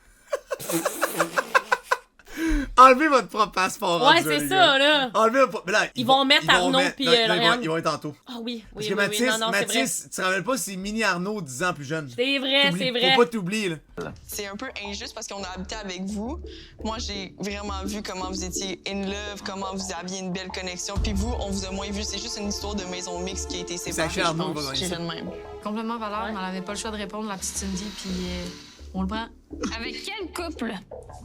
Enlevez votre propre passeport. Ouais, rendu c'est les ça, gars. là. Enlevez votre propre. Là, Ils vont mettre Arnaud puis Lauriane. Ils vont être tantôt. Ah oui, Parce oui, que oui, Mathis, oui. Non, c'est vrai. Mathis, tu te rappelles pas, c'est mini Arnaud 10 ans plus jeune. C'est vrai, c'est vrai. Faut pas t'oublier, là. C'est un peu injuste parce qu'on a habité avec vous. Moi, j'ai vraiment vu comment vous étiez in love, comment vous aviez une belle connexion. Puis vous, on vous a moins vu. C'est juste une histoire de maison mixte qui a été séparée, je Arnaud, pense. va Je gagner dirais de même. Complètement valeur, mais elle avait pas le choix de répondre, la petite Cindy, puis on le prend. Avec quel couple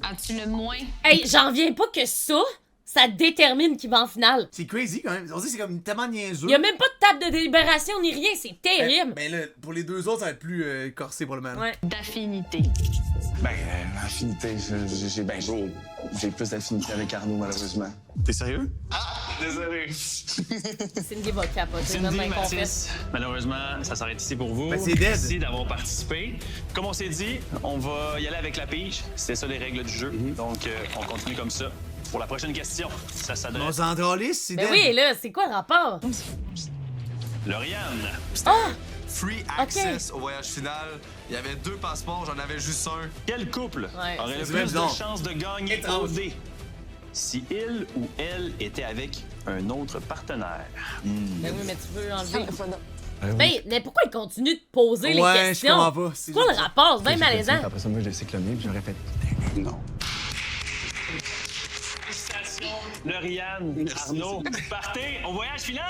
as-tu le moins... Hey, j'en viens pas que ça détermine qui va en finale. C'est crazy, quand même. On dit que c'est comme tellement niaiseux. Il y a même pas de table de délibération ni rien, c'est terrible. Ben là, pour les deux autres, ça va être plus corsé, probablement. Ouais. D'affinité. Ben, l'affinité, j'ai plus d'affinité avec Arnaud, malheureusement. T'es sérieux? Ah! Désolé. Cindy va capoter, Cindy, même Mathis, confesse. malheureusement, ça s'arrête ici pour vous. Ben, c'est dead. Merci d'avoir participé. Comme on s'est dit, on va y aller avec la pige. C'est ça les règles du jeu. Donc, on continue comme ça. Pour la prochaine question, ça On s'adresse... s'endrolisse, c'est Ben dead. oui, là, c'est quoi le rapport? Lauriane. Ah! Free access au voyage final. Il y avait 2 passeports, j'en avais juste un. Quel couple Ouais. aurait le C'est plus de bizarre. chances de gagner au dé si il ou elle était avec un autre partenaire? Ben oui, mais tu veux enlever. Ben Ben, mais pourquoi il continue de poser les Ouais, questions? je comprends pas. C'est quoi le rapport? C'est bien malaisant. Après ça, moi, je l'ai cycloné, puis j'aurais fait... Non. Félicitations, Lauriane, Arnaud. Partez au voyage final!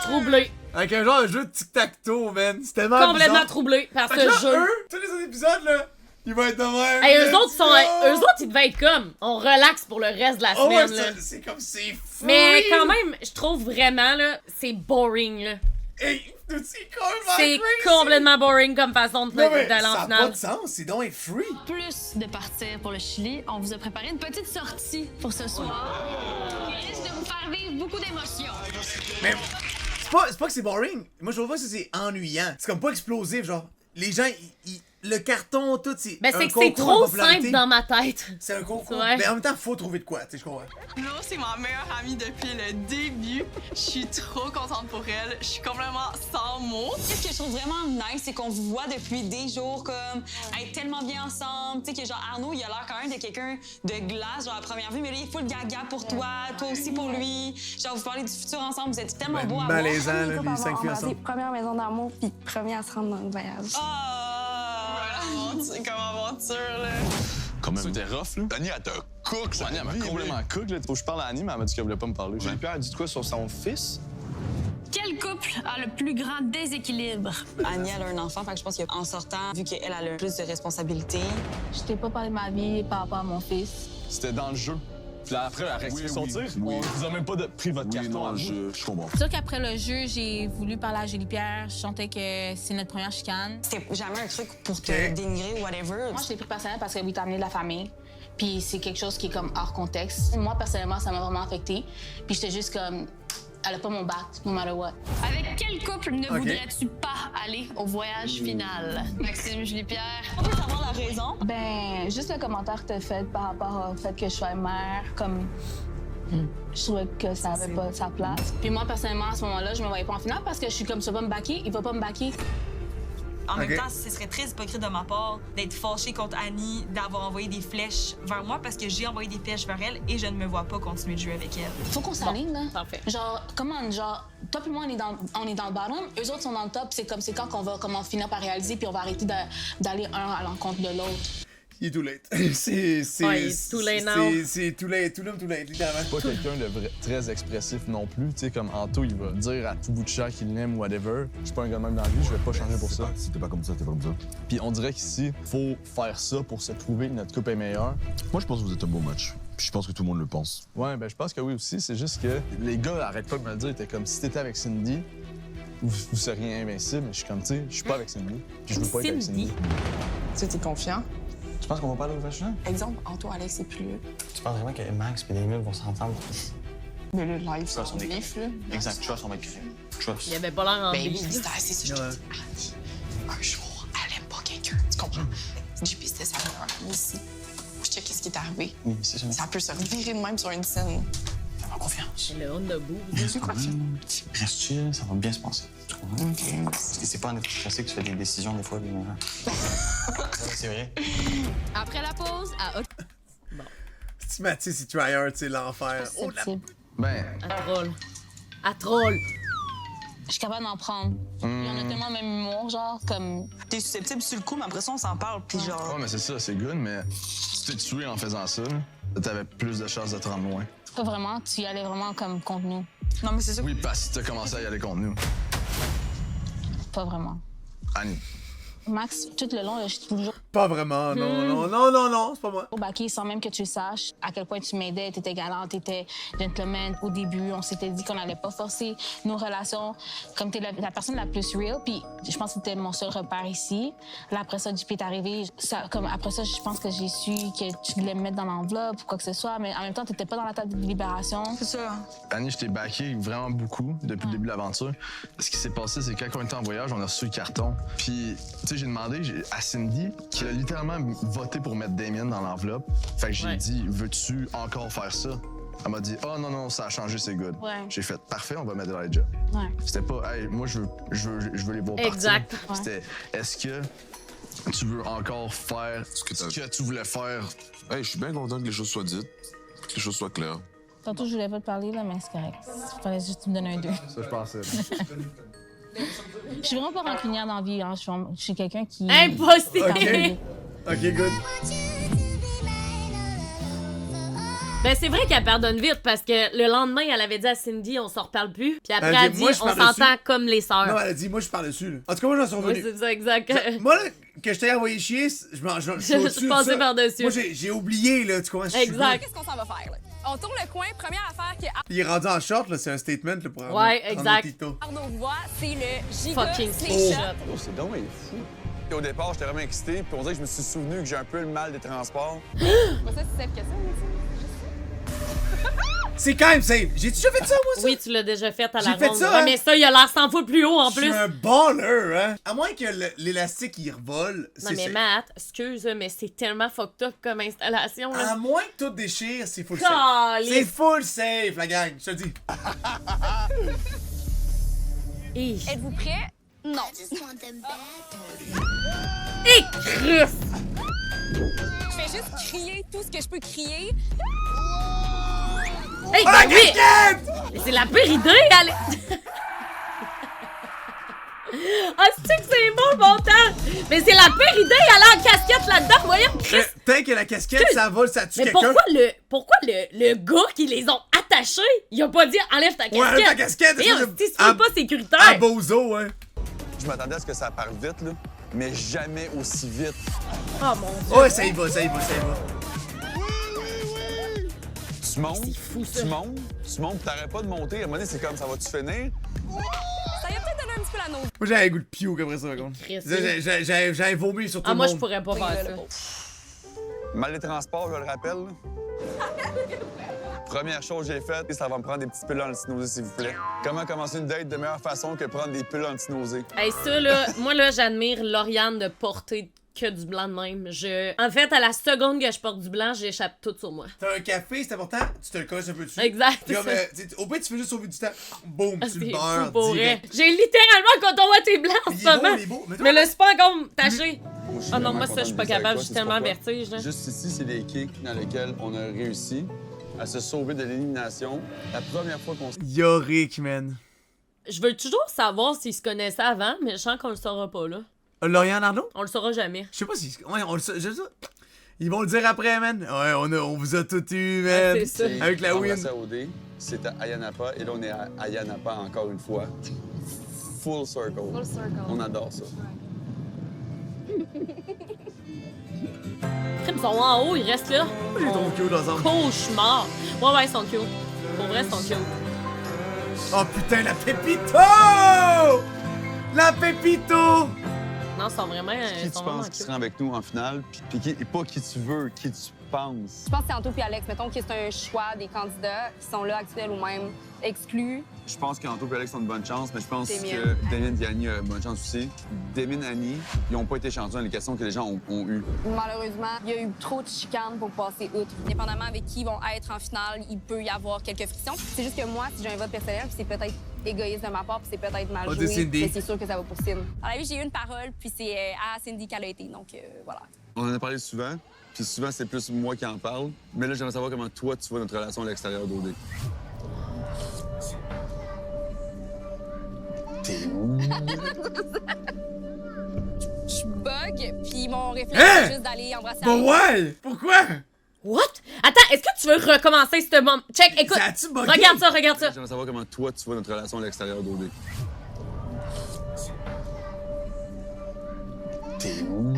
Troublé. Avec un genre de jeu de tic-tac-toe, man. C'est tellement Complètement bizarre. troublé par Fait que ce là, jeu. tous les autres épisodes, là, ils vont être de même. Hey, let's eux autres, go! ils devaient être comme, on relaxe pour le reste de la Oh ouais, semaine, là. c'est comme c'est fou. Mais quand même, je trouve vraiment, là, c'est boring, là. Hey, c'est complètement C'est crazy. complètement boring comme façon de Non, mais d'aller ça en a pas finale. de sens, c'est donc être free. Plus de partir pour le Chili, on vous a préparé une petite sortie pour ce soir. Qui risque de vous faire vivre beaucoup d'émotions. Mais c'est pas que c'est boring. Moi, je trouve pas que c'est ennuyant. C'est comme pas explosif, genre. Les gens, le carton, tout, c'est. Ben, un c'est que c'est concours de trop popularité. simple dans ma tête. C'est un concours. Ouais. Mais en même temps, faut trouver de quoi, tu sais, je comprends. Là, c'est ma meilleure amie depuis le début. Je suis trop contente pour elle. Je suis complètement sans mots. Qu'est-ce que je trouve vraiment nice, c'est qu'on vous voit depuis des jours comme être tellement bien ensemble. Tu sais que genre Arnaud, il a l'air quand même de quelqu'un de glace, genre à première vue, mais là, il est full gaga pour toi, toi aussi pour lui. Genre, vous parlez du futur ensemble, vous êtes tellement beaux à voir. Malaisant, là, les 5 filles ensemble. Première maison d'amour, puis premier à se rendre dans le voyage. C'est comme aventure, là. Quand même. C'était rough, là. Annie, elle te cook, ça. Annie, elle m'a complètement cook, là. Faut que je parle à Annie, mais elle m'a dit qu'elle voulait pas me parler. J'ai peur, elle dit quoi sur son fils? Quel couple a le plus grand déséquilibre? Annie, elle a un enfant, fait que je pense qu'en sortant, vu qu'elle a le plus de responsabilités. Je t'ai pas parlé de ma vie par rapport à mon fils. C'était dans le jeu. Puis là, après, la restriction de tir, on vous a même pas pris votre carton à vous. Je comprends. C'est sûr qu'après le jeu, j'ai voulu parler à Julie-Pierre. Je sentais que c'est notre première chicane. C'était jamais un truc pour te dénigrer ou whatever. Moi, je l'ai pris personnel parce que oui, t'as amené de la famille. Puis c'est quelque chose qui est comme hors contexte. Moi, personnellement, ça m'a vraiment affectée. Puis j'étais juste comme, elle a pas mon bac, no matter what. Avec quel couple ne voudrais-tu pas aller au voyage final? Maxime, Julie-Pierre. On peut savoir la raison? Ben, juste le commentaire que t'as fait par rapport au fait que je sois mère, comme... Je trouvais que ça avait pas sa place. Puis moi, personnellement, à ce moment-là, je me voyais pas en finale parce que je suis comme, tu vas pas me baquer, il va pas me baquer. En même temps, ce serait très hypocrite de ma part d'être fâchée contre Annie, d'avoir envoyé des flèches vers moi parce que j'ai envoyé des flèches vers elle et je ne me vois pas continuer de jouer avec elle. Faut qu'on s'aligne, là. Parfait. Genre, comment, genre, toi puis moi, on est dans le bottom, eux autres sont dans le top, c'est quand qu'on va comment finir par réaliser, puis on va arrêter d'aller un à l'encontre de l'autre. Il est too late. C'est Ouais, il est too late now. C'est too late, littéralement. Pas quelqu'un de très expressif non plus. Tu sais, comme Anto, il va dire à tout bout de champ qu'il l'aime ou whatever. Je suis pas un gars de même dans la vie, je vais pas changer pour ça. C'était pas comme ça, t'es pas comme ça. Puis on dirait qu'ici, faut faire ça pour se prouver que notre couple est meilleur. Moi, je pense que vous êtes un beau match. Puis je pense que tout le monde le pense. Ouais, ben je pense que oui aussi. C'est juste que les gars arrêtent pas de me le dire. T'es comme si t'étais avec Cindy, vous seriez invincible. Mais je suis comme, tu sais, je suis pas avec Cindy. Puis je veux pas être avec Cindy. Tu sais, t'es confiant. Tu penses qu'on va parler au fashion? Exemple, Anto, Alex, c'est plus. Tu penses vraiment que Max et Damien vont s'entendre? Mais le live, c'est son équipe. livre, là. Exact, trust, on va être correct. Trust. Il avait pas l'air en Ben oui, bif, mais là. c'est assez ça, je te dis. Un jour, elle aime pas quelqu'un. Tu comprends? JP, c'était sa meilleure amie aussi. Je sais qu'est-ce qui est arrivé. Oui, c'est ça. Ça peut se revirer de même sur une scène. Fais-moi confiance. Le on de boue. Je suis confiant. Reste chill, ça va bien se passer. Tu comprends? Parce que c'est pas en étant stressé que tu fais des décisions des fois. Ouais, c'est vrai. Après la pause, à Si Mathis, c'est tryhard, c'est l'enfer. Oh, la... Ben. À troll. À troll. Je suis capable d'en prendre. Il y en a tellement le même humour, genre, comme. T'es susceptible sur le coup, mais après ça, on s'en parle, puis genre. Ouais, mais c'est ça, c'est good, mais si tu t'es tué en faisant ça, t'avais plus de chances de te rendre loin. Pas vraiment, tu y allais vraiment comme contre nous. Non, mais c'est ça. Oui, parce que t'as commencé à y aller contre nous. Pas vraiment. Annie. Max, tout le long, je suis toujours Pas vraiment, non, c'est pas moi. au baquet sans même que tu le saches à quel point tu m'aidais, t'étais galante, t'étais gentleman. Au début, on s'était dit qu'on allait pas forcer nos relations. Comme t'es la personne la plus real, puis je pense que c'était mon seul repère ici. Là, après ça, JP est arrivé. Après ça, je pense que j'ai su que tu voulais me mettre dans l'enveloppe ou quoi que ce soit, mais en même temps, t'étais pas dans la table de libération. C'est ça. Annie, je t'ai backé vraiment beaucoup depuis le début de l'aventure. Ce qui s'est passé, c'est que quand on était en voyage, on a reçu le carton. Puis, tu sais, j'ai demandé à Cindy, qui a littéralement voté pour mettre Damien dans l'enveloppe. Fait que j'ai dit, veux-tu encore faire ça? Elle m'a dit, oh non, ça a changé, c'est good. Ouais. J'ai fait, parfait, on va mettre dans les jobs. Ouais. C'était pas, hey, moi, je veux les voir Exact. partir. C'était, est-ce que tu veux encore faire ce que tu voulais faire? Hey, je suis bien content que les choses soient dites, que les choses soient claires. Tantôt, je voulais pas te parler, là, mais c'est correct. Il fallait juste me donner un 2. Ça, je pensais. Je suis vraiment pas rancunière dans la vie, hein. Je suis quelqu'un qui... Impossible! Ok, good. Ben, c'est vrai qu'elle pardonne vite parce que le lendemain, elle avait dit à Cindy, on s'en reparle plus. Puis après, Elle elle a a dit, dit, moi, je on parle s'entend dessus. comme les sœurs. Non, elle a dit, moi, je parle dessus, là. En tout cas, moi, j'en suis revenu. Oui, c'est ça, exact. Moi, là, que je t'ai envoyé chier, je passais par-dessus. Moi, j'ai oublié, là, tu comprends? Exact. Qu'est-ce qu'on s'en va faire, là? On tourne le coin, première affaire qui est Il est rendu en short, là, c'est un statement, là, pour Ouais, exact. Arnaud Voix, c'est le giga Fucking slingshot. Oh, c'est donc fou. Et au départ, j'étais vraiment excité, puis on dirait que je me suis souvenu que j'ai un peu le mal des transports. Pas ça, c'est celle que ça, C'est quand même safe. J'ai déjà fait ça, moi, ça? Oui, tu l'as déjà fait à la J'ai fait ronde. ça, Ouais, hein? mais ça, il a l'air 100 fois plus haut en Je plus. suis un baller, hein? À moins que l'élastique, il revole, Non, c'est mais safe. Matt, excuse, mais c'est tellement fucked up comme installation. Là. À moins que tout déchire, c'est full safe. Caliste. C'est full safe, la gang, je te le dis. Êtes-vous prêts? Non. Et Christ! Je fais juste crier tout ce que je peux crier. Hey, Oh, ben la oui! casquette! Mais c'est la pire idée, allez! Ah, c'est que c'est bon le montage! Mais c'est la pire idée, aller en casquette là-dedans, voyons, Chris! Tant que la casquette, ça vole, ça tue Mais quelqu'un. pourquoi le gars qui les ont attachés, il a pas dit enlève ta casquette? Ouais, enlève ta casquette! Et espèce on de- se à- pas sécuritaire! À bozo, hein. Je m'attendais à ce que ça parte vite, là, mais jamais aussi vite. Oh mon dieu! Ouais, ça y va, ça y va, ça y va. Tu montes, ça. tu montes, puis t'arrêtes pas de monter. À un moment donné, c'est comme, ça va-tu finir? Ça y a peut-être donné un petit peu la nose. Moi, j'avais un goût de puke après ça, par contre. Christ. J'avais vomi sur tout Ah, le moi, monde. je pourrais pas faire ça. Mal des transports, je le rappelle. Première chose que j'ai faite, ça va me prendre des petites pilules anti-nausées, s'il vous plaît. Comment commencer une date de meilleure façon que prendre des pilules anti-nausées? Hey, ça, là, moi, là, j'admire Lauriane de porter que du blanc de même. En fait, à la seconde que je porte du blanc, j'échappe tout sur moi. T'as un café, c'est important, tu te le colles un peu dessus. Exact. Puis comme, au pire, tu fais juste sauver du temps. Boum, tu C'est le fou beurres pour vrai. direct. J'ai littéralement un coton ouaté blanc en Il ce est beau, moment. il est beau. Mais là, c'est pas encore taché. Je suis Ah non, vraiment moi, ça, je suis content pas de baiser capable. avec Je suis toi, tellement c'est pourquoi. vertige, là. Juste ici, c'est des kicks dans lesquels on a réussi à se sauver de l'élimination. La première fois qu'on Yorick, man. Je veux toujours savoir s'ils se connaissaient avant, mais je sens qu'on le saura pas, là. Lauriane Arnaud? On le saura jamais. Je sais pas si. Ouais, on le sait. Je sais. Ils vont le dire après, man. Ouais, on vous a tout eu, man. c'est ça. Avec la win. À OD, c'était à Ayanapa et là on est à Ayanapa encore une fois. Full circle. Full circle. On adore ça. Ils sont en haut, ils restent là. Ils sont cute ensemble. Cauchemar. Ouais, ils sont cute. Pour vrai, ils sont cute. Oh putain, la Pépito! La Pépito! Non, ils sont vraiment. Qui tu penses qui sera avec nous en finale? Puis pas qui tu veux, qui tu penses? Je pense que c'est Anto puis Alex. Mettons que c'est un choix des candidats qui sont là, actuels ou même exclus. Je pense qu'Anto et Alex ont une bonne chance, mais je pense Damien. que Damien et Annie ont une bonne chance aussi. Damien et Annie, ils n'ont pas été chanceux dans les questions que les gens ont eues. Malheureusement, il y a eu trop de chicanes pour passer outre. Dépendamment avec qui ils vont être en finale, il peut y avoir quelques frictions. C'est juste que moi, si j'ai un vote personnel, puis c'est peut-être égoïste de ma part, puis c'est peut-être mal On joué, dit Cindy. mais c'est sûr que ça va pour Cindy. À la vie, j'ai eu une parole, puis c'est à Cindy qu'elle a été, donc voilà. On en a parlé souvent, puis souvent c'est plus moi qui en parle. Mais là, j'aimerais savoir comment toi, tu vois notre relation à l'extérieur d'OD. T'es où? Je bug, puis mon réflexe, Hein? c'est juste d'aller embrasser Bon, ouais! Pourquoi? What? Attends, est-ce que tu veux recommencer ce moment? Check, écoute. Ça a-tu bugué? Regarde ça, regarde ça. J'aimerais savoir comment toi, tu vois notre relation à l'extérieur d'OD. T'es où?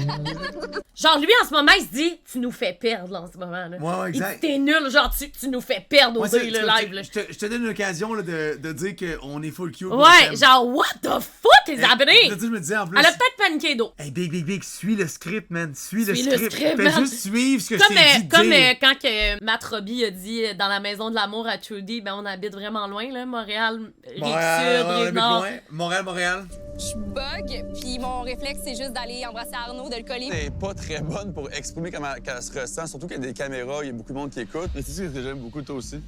Genre, lui, en ce moment, il se dit, tu nous fais perdre, là, en ce moment. Là. Ouais, Il exact. dit, t'es nul, genre, tu nous fais perdre au Ouais, dé, le live. Là. Je te donne l'occasion là, de dire qu'on est full cute. Ouais, genre, what the fuck is happening? Je me disais en plus. Elle a peut-être paniqué d'eau. Hey, Big, suis le script, man. Suis le Suis le script. script, Fais man. juste suivre ce que Comme, je t'ai dit de comme dire. quand que Matt Robbie a dit dans la maison de l'amour à Trudy, ben on habite vraiment loin, là, Montréal, Rive-Sud, Montréal, on habite Rive-Nord. loin. Montréal. Je bug, puis mon réflexe, c'est juste d'aller embrasser Arnaud, de le coller. Elle est pas très bonne pour exprimer comment elle se ressent, surtout qu'il y a des caméras, il y a beaucoup de monde qui écoute. Mais tu sais ce que j'aime beaucoup, toi aussi?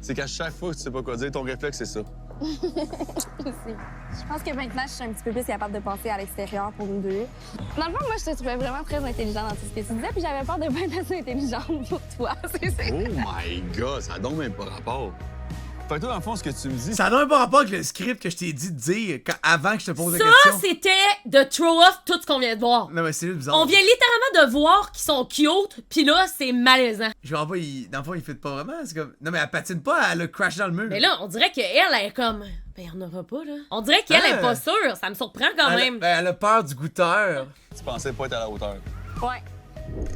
C'est qu'à chaque fois que tu sais pas quoi dire, ton réflexe, c'est ça. Je pense que maintenant, je suis un petit peu plus capable de penser à l'extérieur pour nous deux. Dans le fond, moi, je te trouvais vraiment très intelligent dans tout ce que tu disais, puis j'avais peur de pas être assez intelligente pour toi. C'est Oh my God, ça a donc même pas rapport. Fait que toi, dans le fond, ce que tu me dis... Ça n'a même pas rapport avec le script que je t'ai dit de dire avant que je te pose la Ça, question. c'était de throw off tout ce qu'on vient de voir. Non, mais c'est bizarre. On vient littéralement de voir qu'ils sont cute, pis là, c'est malaisant. Je vois pas, dans le fond, il fait pas vraiment. C'est comme... Non, mais elle patine pas, elle a crash dans le mur. Mais là, on dirait qu'elle, elle est comme, ben, on n'aura pas, là. On dirait qu'elle est pas sûre, ça me surprend quand même. Elle a peur du goûteur. Tu pensais pas être à la hauteur. Ouais.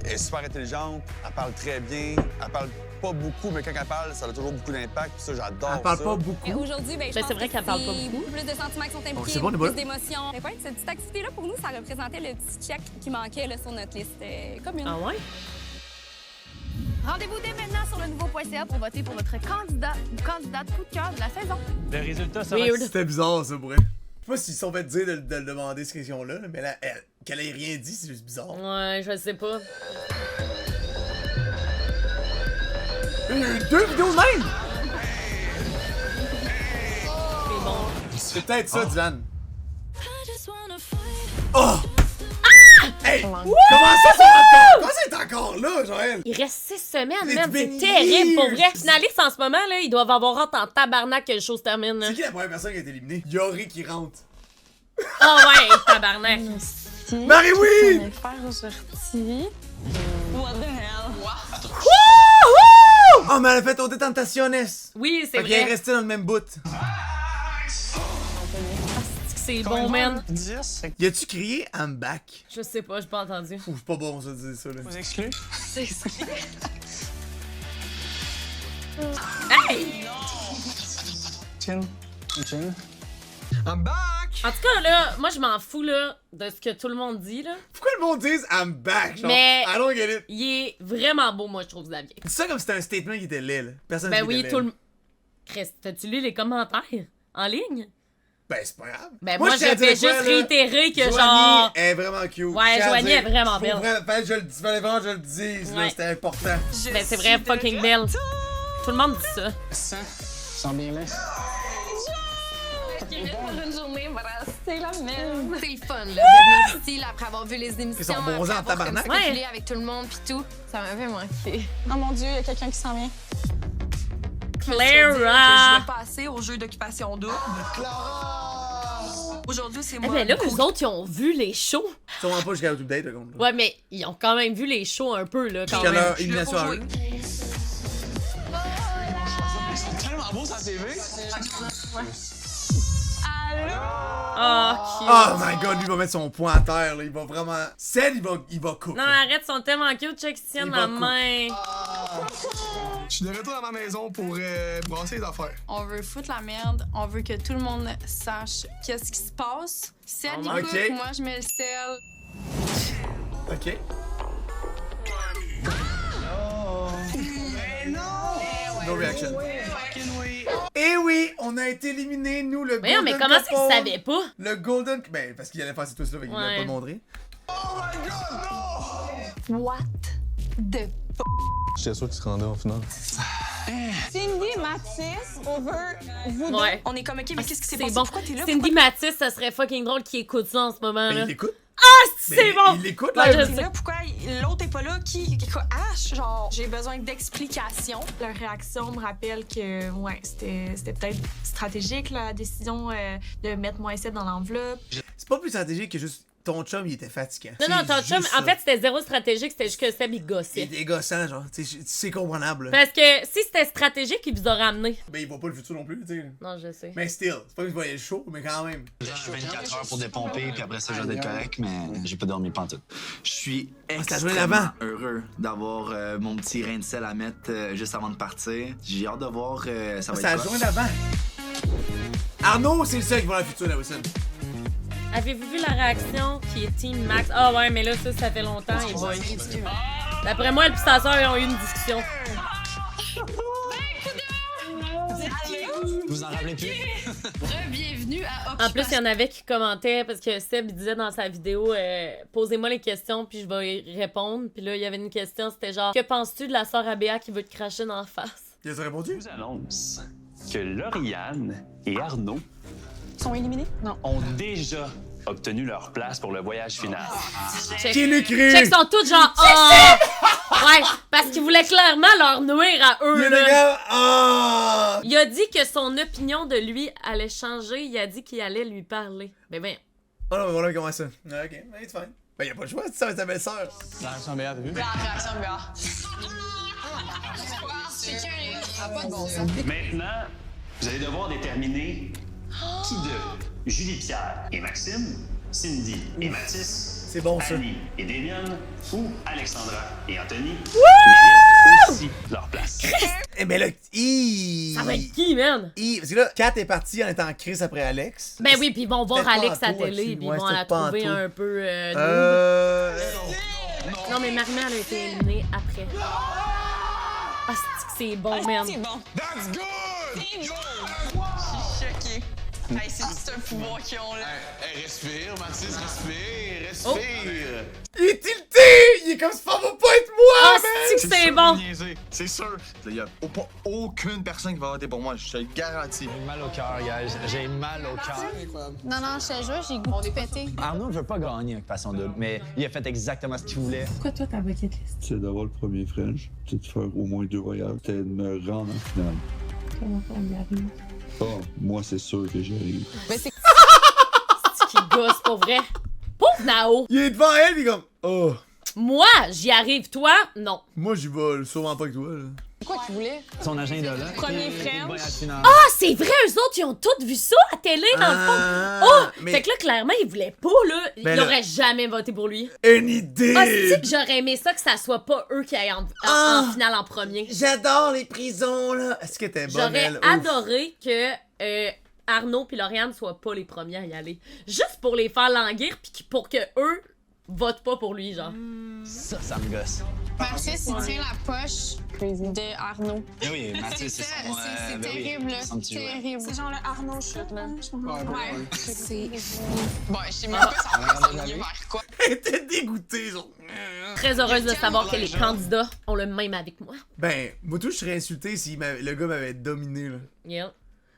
Elle est super intelligente, elle parle très bien, elle parle pas beaucoup, mais quand elle parle, ça a toujours beaucoup d'impact, puis ça, j'adore ça. Elle parle pas beaucoup. Mais aujourd'hui, ben, je pense c'est vrai que qu'elle parle pas c'est beaucoup. plus de sentiments qui sont impliqués, c'est bon, on est bon. plus d'émotions. Mais ouais, cette petite activité-là, pour nous, ça représentait le petit check qui manquait là, sur notre liste commune. Ah ouais? Rendez-vous dès maintenant sur le nouveau.ca pour voter pour votre candidat ou candidate coup de cœur de la saison. Le résultat, ça Weird. C'était bizarre, ça, pour elle. Je sais pas s'ils sont fait dire de le demander, cette question-là, mais là, qu'elle ait rien dit, c'est juste bizarre. Ouais, je sais pas. Il y a eu 2 vidéos de même! C'est bon. C'est peut-être ça, Dylan. Oh! Hey! Comment ça est encore là, Joël? Il reste 6 semaines, It's man. C'est been terrible, pour years. vrai. Finalistes en ce moment, là, ils doivent avoir hâte en tabarnak que le show se termine. là. C'est qui la première personne qui a été éliminée? Yori qui rentre. Ah ouais, tabarnak. Marie-Oui! Faire ressorti. What the hell? Wouhou! Oh, mais elle a fait autant de Tentaciones. Oui, c'est Fait qu'elle est vrai. restée dans le même bout. C'est bon, man. 10? Y a-tu crié I'm back? Je sais pas, j'ai pas entendu. Ouf, c'est pas bon ça de dire ça, là. Vous excluez? C'est exclu. Hey! Chin. Chin. I'm back! En tout cas, là, moi, je m'en fous, là, de ce que tout le monde dit, là. Pourquoi le monde dise I'm back? Genre, Mais I don't get it. il est vraiment beau, moi, je trouve, Xavier. Dis ça comme si c'était un statement qui était laid, là. Personne Ben qui oui, était tout laid. le... Chris, t'as-tu lu les commentaires en ligne? Ben, c'est pas grave. Ben moi, je tiens à je vais dire quoi, juste là? réitérer que Joanie genre... est vraiment cute. Ouais, Je tiens à Joanie dire, est vraiment faut belle. fallait vraiment que je le dise, là. Ouais. C'était important. Ben c'est vrai, fucking belle. Tout le monde dit ça. Ça sent bien là. Pour une journée, voilà, c'est la même. C'est le fun, là, de venir ici, là, après avoir vu les émissions, Ils sont bronzés en après avoir comme tabarnak. spéculé Ouais. avec tout le monde pis tout. Ça m'avait manqué. Oh mon Dieu, il y a quelqu'un qui s'en vient. Je me suis dit que je Clara! vais passer au jeu d'occupation double. Aujourd'hui, c'est Eh moi. ben là, eux autres, ils ont vu les shows. Sûrement pas jusqu'à YouTube Date, contre. Ouais, mais ils ont quand même vu les shows un peu, là. Quand Jusqu'à même. leur élimination à eux. Ils sont tellement beaux, sa TV. Oh, cute. Oh my god, lui il va mettre son poing à terre, là. Il va vraiment. Celle, il va cook. Non, arrête, ils sont tellement cute, check, ils tiennent Il la va main. Je suis de retour à ma maison pour brasser les affaires. On veut foutre la merde, on veut que tout le monde sache qu'est-ce qui se passe. Sel, il Ok. cook, moi je mets le sel. Ok. No reaction. Et oui, on a été éliminés, nous, le Voyons, Golden mais comment ça qu'ils Couple. savaient pas? Le Golden... Ben, parce qu'il allait faire ces tous-là, fait qu'il voulait Ouais. pas le montrer. What the J'étais sûr qu'il se rendait en finale. Cindy, Mathis, on veut vous deux. Ouais. On est comme, OK, mais qu'est-ce qui s'est C'est passé? bon. Pourquoi t'es là? Cindy Matisse, ça serait fucking drôle qu'il écoute ça en ce moment, Ben, là. il l'écoute. Ah, c'est Ben, bon! il l'écoute, Ouais, là. je T'es sais. là, pourquoi l'autre est pas là? Qui H? Genre, J'ai besoin d'explications. leur réaction me rappelle que, ouais, c'était peut-être stratégique, la décision de mettre moi et Seb dans l'enveloppe. C'est pas plus stratégique que juste ton chum, il était fatigant. Non, non, C'est ton chum, juste en ça. fait, c'était zéro stratégique, c'était juste que Seb, il Il gossait. était gossant, genre. C'est comprenable. là. Parce que si c'était stratégique, il vous aurait amené. Ben, il voit pas le futur non plus, tu sais. Non, je sais. Mais still, c'est pas que je voyais le show, mais quand même. J'ai 24 heures pour dépomper, puis après ça, je vais être correct, mais j'ai pas dormi pantoute. Je suis c'est la journée d'avant. extrêmement heureux d'avoir mon petit grain de sel à mettre juste avant de partir. J'ai hâte de voir ça va C'est la être journée quoi. d'avant. Arnaud, c'est le seul qui va dans le futur, la Wilson. Avez-vous vu la réaction qui est Team Max? Ah ouais, mais là, ça fait longtemps, les boys. D'après moi, le sa sœur, ils ont eu une discussion. Vous en rappelez plus? Bienvenue à En plus, il y en avait qui commentaient parce que Seb il disait dans sa vidéo posez-moi les questions puis je vais y répondre. Puis là, il y avait une question, c'était genre que penses-tu de la sœur ABA qui veut te cracher dans la face? Il a répondu? Je vous annonce que Lauriane et Arnaud Sont éliminés? Non. ont déjà obtenu leur place pour le voyage final. Check. Qui l'écrit? Check, sont tous genre oh! Ouais, parce qu'ils voulaient clairement leur nuire à eux. Il y a là. le gars. Ah! Il a dit que son opinion de lui allait changer. Il a dit qu'il allait lui parler. Ben, Oh non, mais voilà comment ça. Ah, ok, ben, c'est fine. Ben, il a pas le choix, ça va être sa belle-sœur. La réaction Béa, t'as vu? La réaction Béa. Maintenant, vous allez devoir déterminer qui de Julie Pierre et Maxime, Cindy et Mathis, c'est bon, ça. Annie et Damien ou Alexandra et Anthony méritent aussi leur place. Eh ben là, ça va être qui, man? Parce que là, Kat est partie en étant en crise après Alex. Ben oui, puis ils vont voir C'était Alex à Panto, télé, actually. puis ils Ouais, vont c'était la trouver Panto. un peu Non, mais Marie-Mère, elle a été éliminée après. Ah, c'est bon, man. C'est bon. That's good! C'est bon. Je suis choquée. Hey, c'est juste un pouvoir qu'ils ont là. Hey, respire, Mathis, respire, Oh. respire. Il est tilté! Il est comme ça va pas être moi, Ah, man! c'est que c'est bon! C'est sûr. Il y a pas aucune personne qui va voter pour moi, je te le garantis. J'ai mal au cœur, guys. J'ai mal au cœur. Non, non, je te jure, j'ai goût de péter. Arnaud ne veut pas gagner avec Passion Double, mais il a fait exactement ce qu'il voulait. Pourquoi toi, ta bucket list? C'est d'avoir le premier French, c'est de faire au moins 2 voyages, c'est de me rendre en finale. Comment on y arrive? Oh, moi, c'est sûr que j'y arrive. Mais c'est qui gosse, pour vrai. Pauvre Nao! Il est devant elle, pis comme. Oh. Moi, j'y arrive, toi, non. Moi, j'y vais sûrement pas que toi, là. C'est quoi qu'il voulait? Son agenda là. Premier et- et French. voyage final. Ah, c'est vrai, eux autres, ils ont tous vu ça à télé, dans le fond. Oh! mais- Fait que là, clairement, ils voulaient pas, là. Ils Ben là- n'auraient jamais voté pour lui. Une idée! Ah, c'est que j'aurais aimé ça que ça soit pas eux qui aillent en finale en premier. J'adore les prisons, là. Est-ce que t'es bonne, J'aurais elle? Ouf. adoré que Arnaud puis Lauriane soient pas les premiers à y aller. Juste pour les faire languir puis pour que eux votent pas pour lui, genre. Ça me gosse. Mathis, il tient la poche de Arnaud. Eh oui, Mathis, c'est son... C'est ben oui, terrible, là. son petit jouet. Terrible. C'est genre le Arnaud chute, là. Ouais. C'est Bon, je sais même pas si on va s'enligner vers quoi. Elle était dégoûtée, genre. Très heureuse de savoir que les candidats ont le même avec moi. Ben, moi, tout, je serais insulté si le gars m'avait dominé, là. Yeah.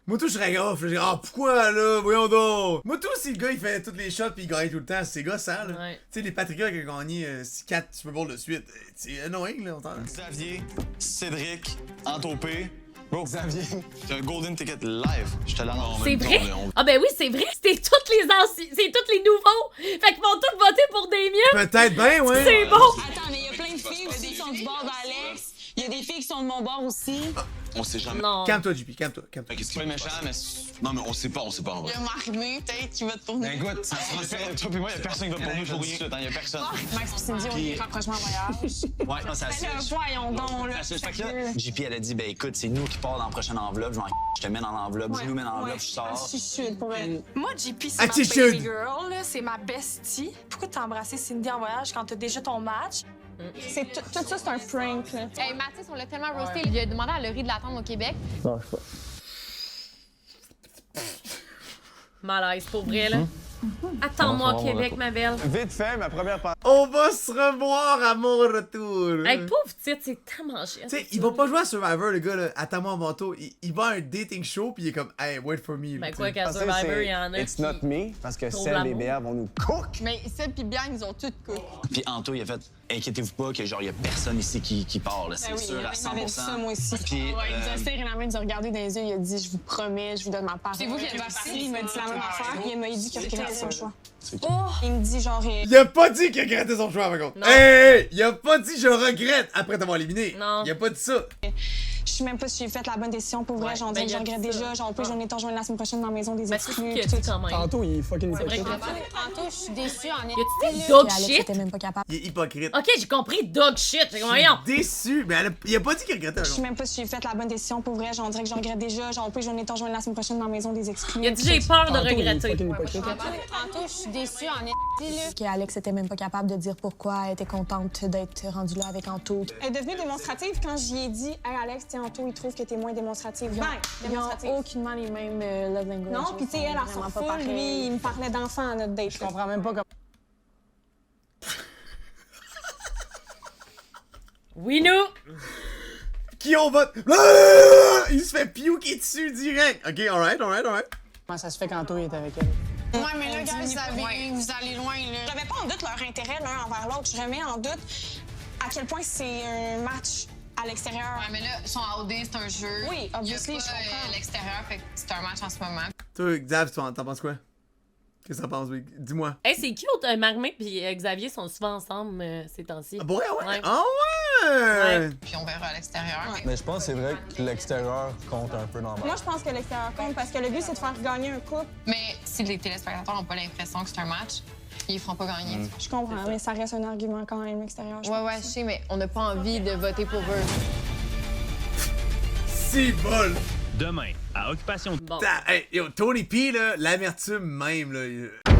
Moi, tout, je serais grave. Je dirais, ah, pourquoi, là? Voyons donc. Moi, tout, si le gars, il fait toutes les shots pis il gagne tout le temps, c'est gossant, là. Ouais. Tu sais, les Patriots qui ont gagné 4 Super Bowl de suite, c'est annoying, là, on t'entend. Xavier, Cédric, Antopé, Bro, Xavier, j'ai un golden ticket live. Je te l'annonce en C'est même temps. vrai? Ah ben oui, c'est vrai. C'était tous les anciens, c'est tous les nouveaux. Fait qu'ils vont tous voter pour Damien. Peut-être bien, ouais. C'est bon. Attends, mais il y a plein de filles aussi qui sont du bord d'Alex. Il y a des filles qui sont de mon bord aussi. On sait jamais. Non. Calme-toi, JP, calme-toi. Qu'est-ce qui est méchant, mais. Non, mais on sait pas en Il y vrai. a Marmé, peut-être, qui va te tourner. Ben écoute, ça sera fait. Toi pis moi, y'a personne qui va pour nous pour rien. Il y a personne. Max et Cindy ont des rapprochements voyage. Ouais, non, c'est Mais là, voyons donc, là. Fait que là, JP, elle a dit, ben écoute, c'est nous qui part dans la prochaine enveloppe. Je te mets dans l'enveloppe, je nous mets dans l'enveloppe, je sors. Je suis pour elle. Moi, JP, c'est Ah, ma tu baby should. girl, là, c'est ma bestie. Pourquoi t'as embrassé Cindy en voyage quand t'as déjà ton match? C'est tout ça, c'est un prank, là. Hey, Mathis, on l'a tellement roasté. Il a demandé à Laurie de l'attendre au Québec. Non, je sais pas. Malaise, pour vrai, là. Attends-moi au Québec, ma belle. Vite fait, ma première pensée. On va se revoir à mon retour. Hey, pauvre titre, c'est tellement chiant. Tu sais, il va pas jouer à Survivor, le gars, là. Attends-moi en manteau. Il va à un dating show, puis il est comme, hey, wait for me. Ben tu quoi sais. qu'à Survivor, il y en a It's qui... not me, parce que trouvent Seb et l'amour. Béa vont nous cook. Mais Seb pis Bian, ils ont tout cook. Puis Anto, il a fait, inquiétez-vous pas que genre, il y a personne ici qui part, là, c'est Ben oui, sûr, à il m'avait dit ça, 100%. moi aussi. Puis, Ouais, il nous a serré la main, il nous a regardé dans les yeux, il a dit, je vous promets, je vous donne ma part. C'est vous qui avez parlé. parlé, Il m'a dit la même affaire, il m'a dit qu'il regrettait son choix. Oh! Il me dit genre. Il a pas dit qu'il regrettait son choix, par contre. Non. Hey, il a pas dit je regrette après t'avoir éliminé. Non. Il a pas dit ça. Je sais même pas si j'ai fait la bonne décision pour vrai. Ouais, J'en ben, dis que je il a regrette dit ça. déjà. Genre, plus j'en ai rejoindre la semaine prochaine dans la maison des Ben, c'est exclus. qui a dit quand même. Tantôt, il est fucking C'est vrai hypocrite. que Tantôt, je suis déçue en Y a-tu des dog Alex shit? était même pas capable. Il est hypocrite. Ok, j'ai compris, dog shit. J'ai Je compris, suis voyons. déçu. Mais il a pas dit qu'il regrettait. Je sais même pas si j'ai fait la bonne décision pour vrai. J'en dirais que je regrette déjà. Genre, plus j'en ai rejoindre la semaine prochaine dans la maison des exclus. Il a dit j'ai peur de Tantôt, il est regretter. fucking hypocrite. Tantôt, je suis déçue en là. Qu'Alex était même pas capable de dire pourquoi elle était contente d'être rendue là avec Anto. Elle est devenue démonstrative quand j'y ai dit, hey Alex, t'es Anto, il trouve que t'es moins démonstrative. Ils ont aucunement les mêmes love language. Non, puis tu sais, elle s'en fout. Lui, il me parlait d'enfant à notre date. Je comprends même pas comment. Oui, nous. Qui on vote? Ah! Il se fait piouquer dessus direct. Ok, alright. Comment ça se fait qu'Anto est avec elle? Ouais, mais là, gars, vous allez loin, là. Je remets pas en doute leur intérêt l'un envers l'autre. Je remets en doute à quel point c'est un match à l'extérieur. Ouais, mais là, ils sont outdés, c'est un jeu. Oui, obviously, je comprends. L'extérieur, fait que c'est un match en ce moment. Toi, Xav, t'en penses quoi? Qu'est-ce que t'en penses, Big? Dis-moi. Hey, c'est cute, Marmé puis Xavier sont souvent ensemble ces temps-ci. Ah, bon, ouais? Ouais. Ah ouais! Puis on verra à l'extérieur. Mais je pense que c'est vrai que l'extérieur compte un peu dans le Moi, je pense que l'extérieur compte parce que le but, c'est de faire gagner un couple. Mais si les téléspectateurs n'ont pas l'impression que c'est un match, ils ne feront pas gagner. Je comprends, mais ça reste un argument quand même extérieur. Ouais, je sais, mais on n'a pas envie de voter pour eux. C'est bol! Demain, à Occupation... Bon. Hey, yo, Tony P, là, l'amertume même, là.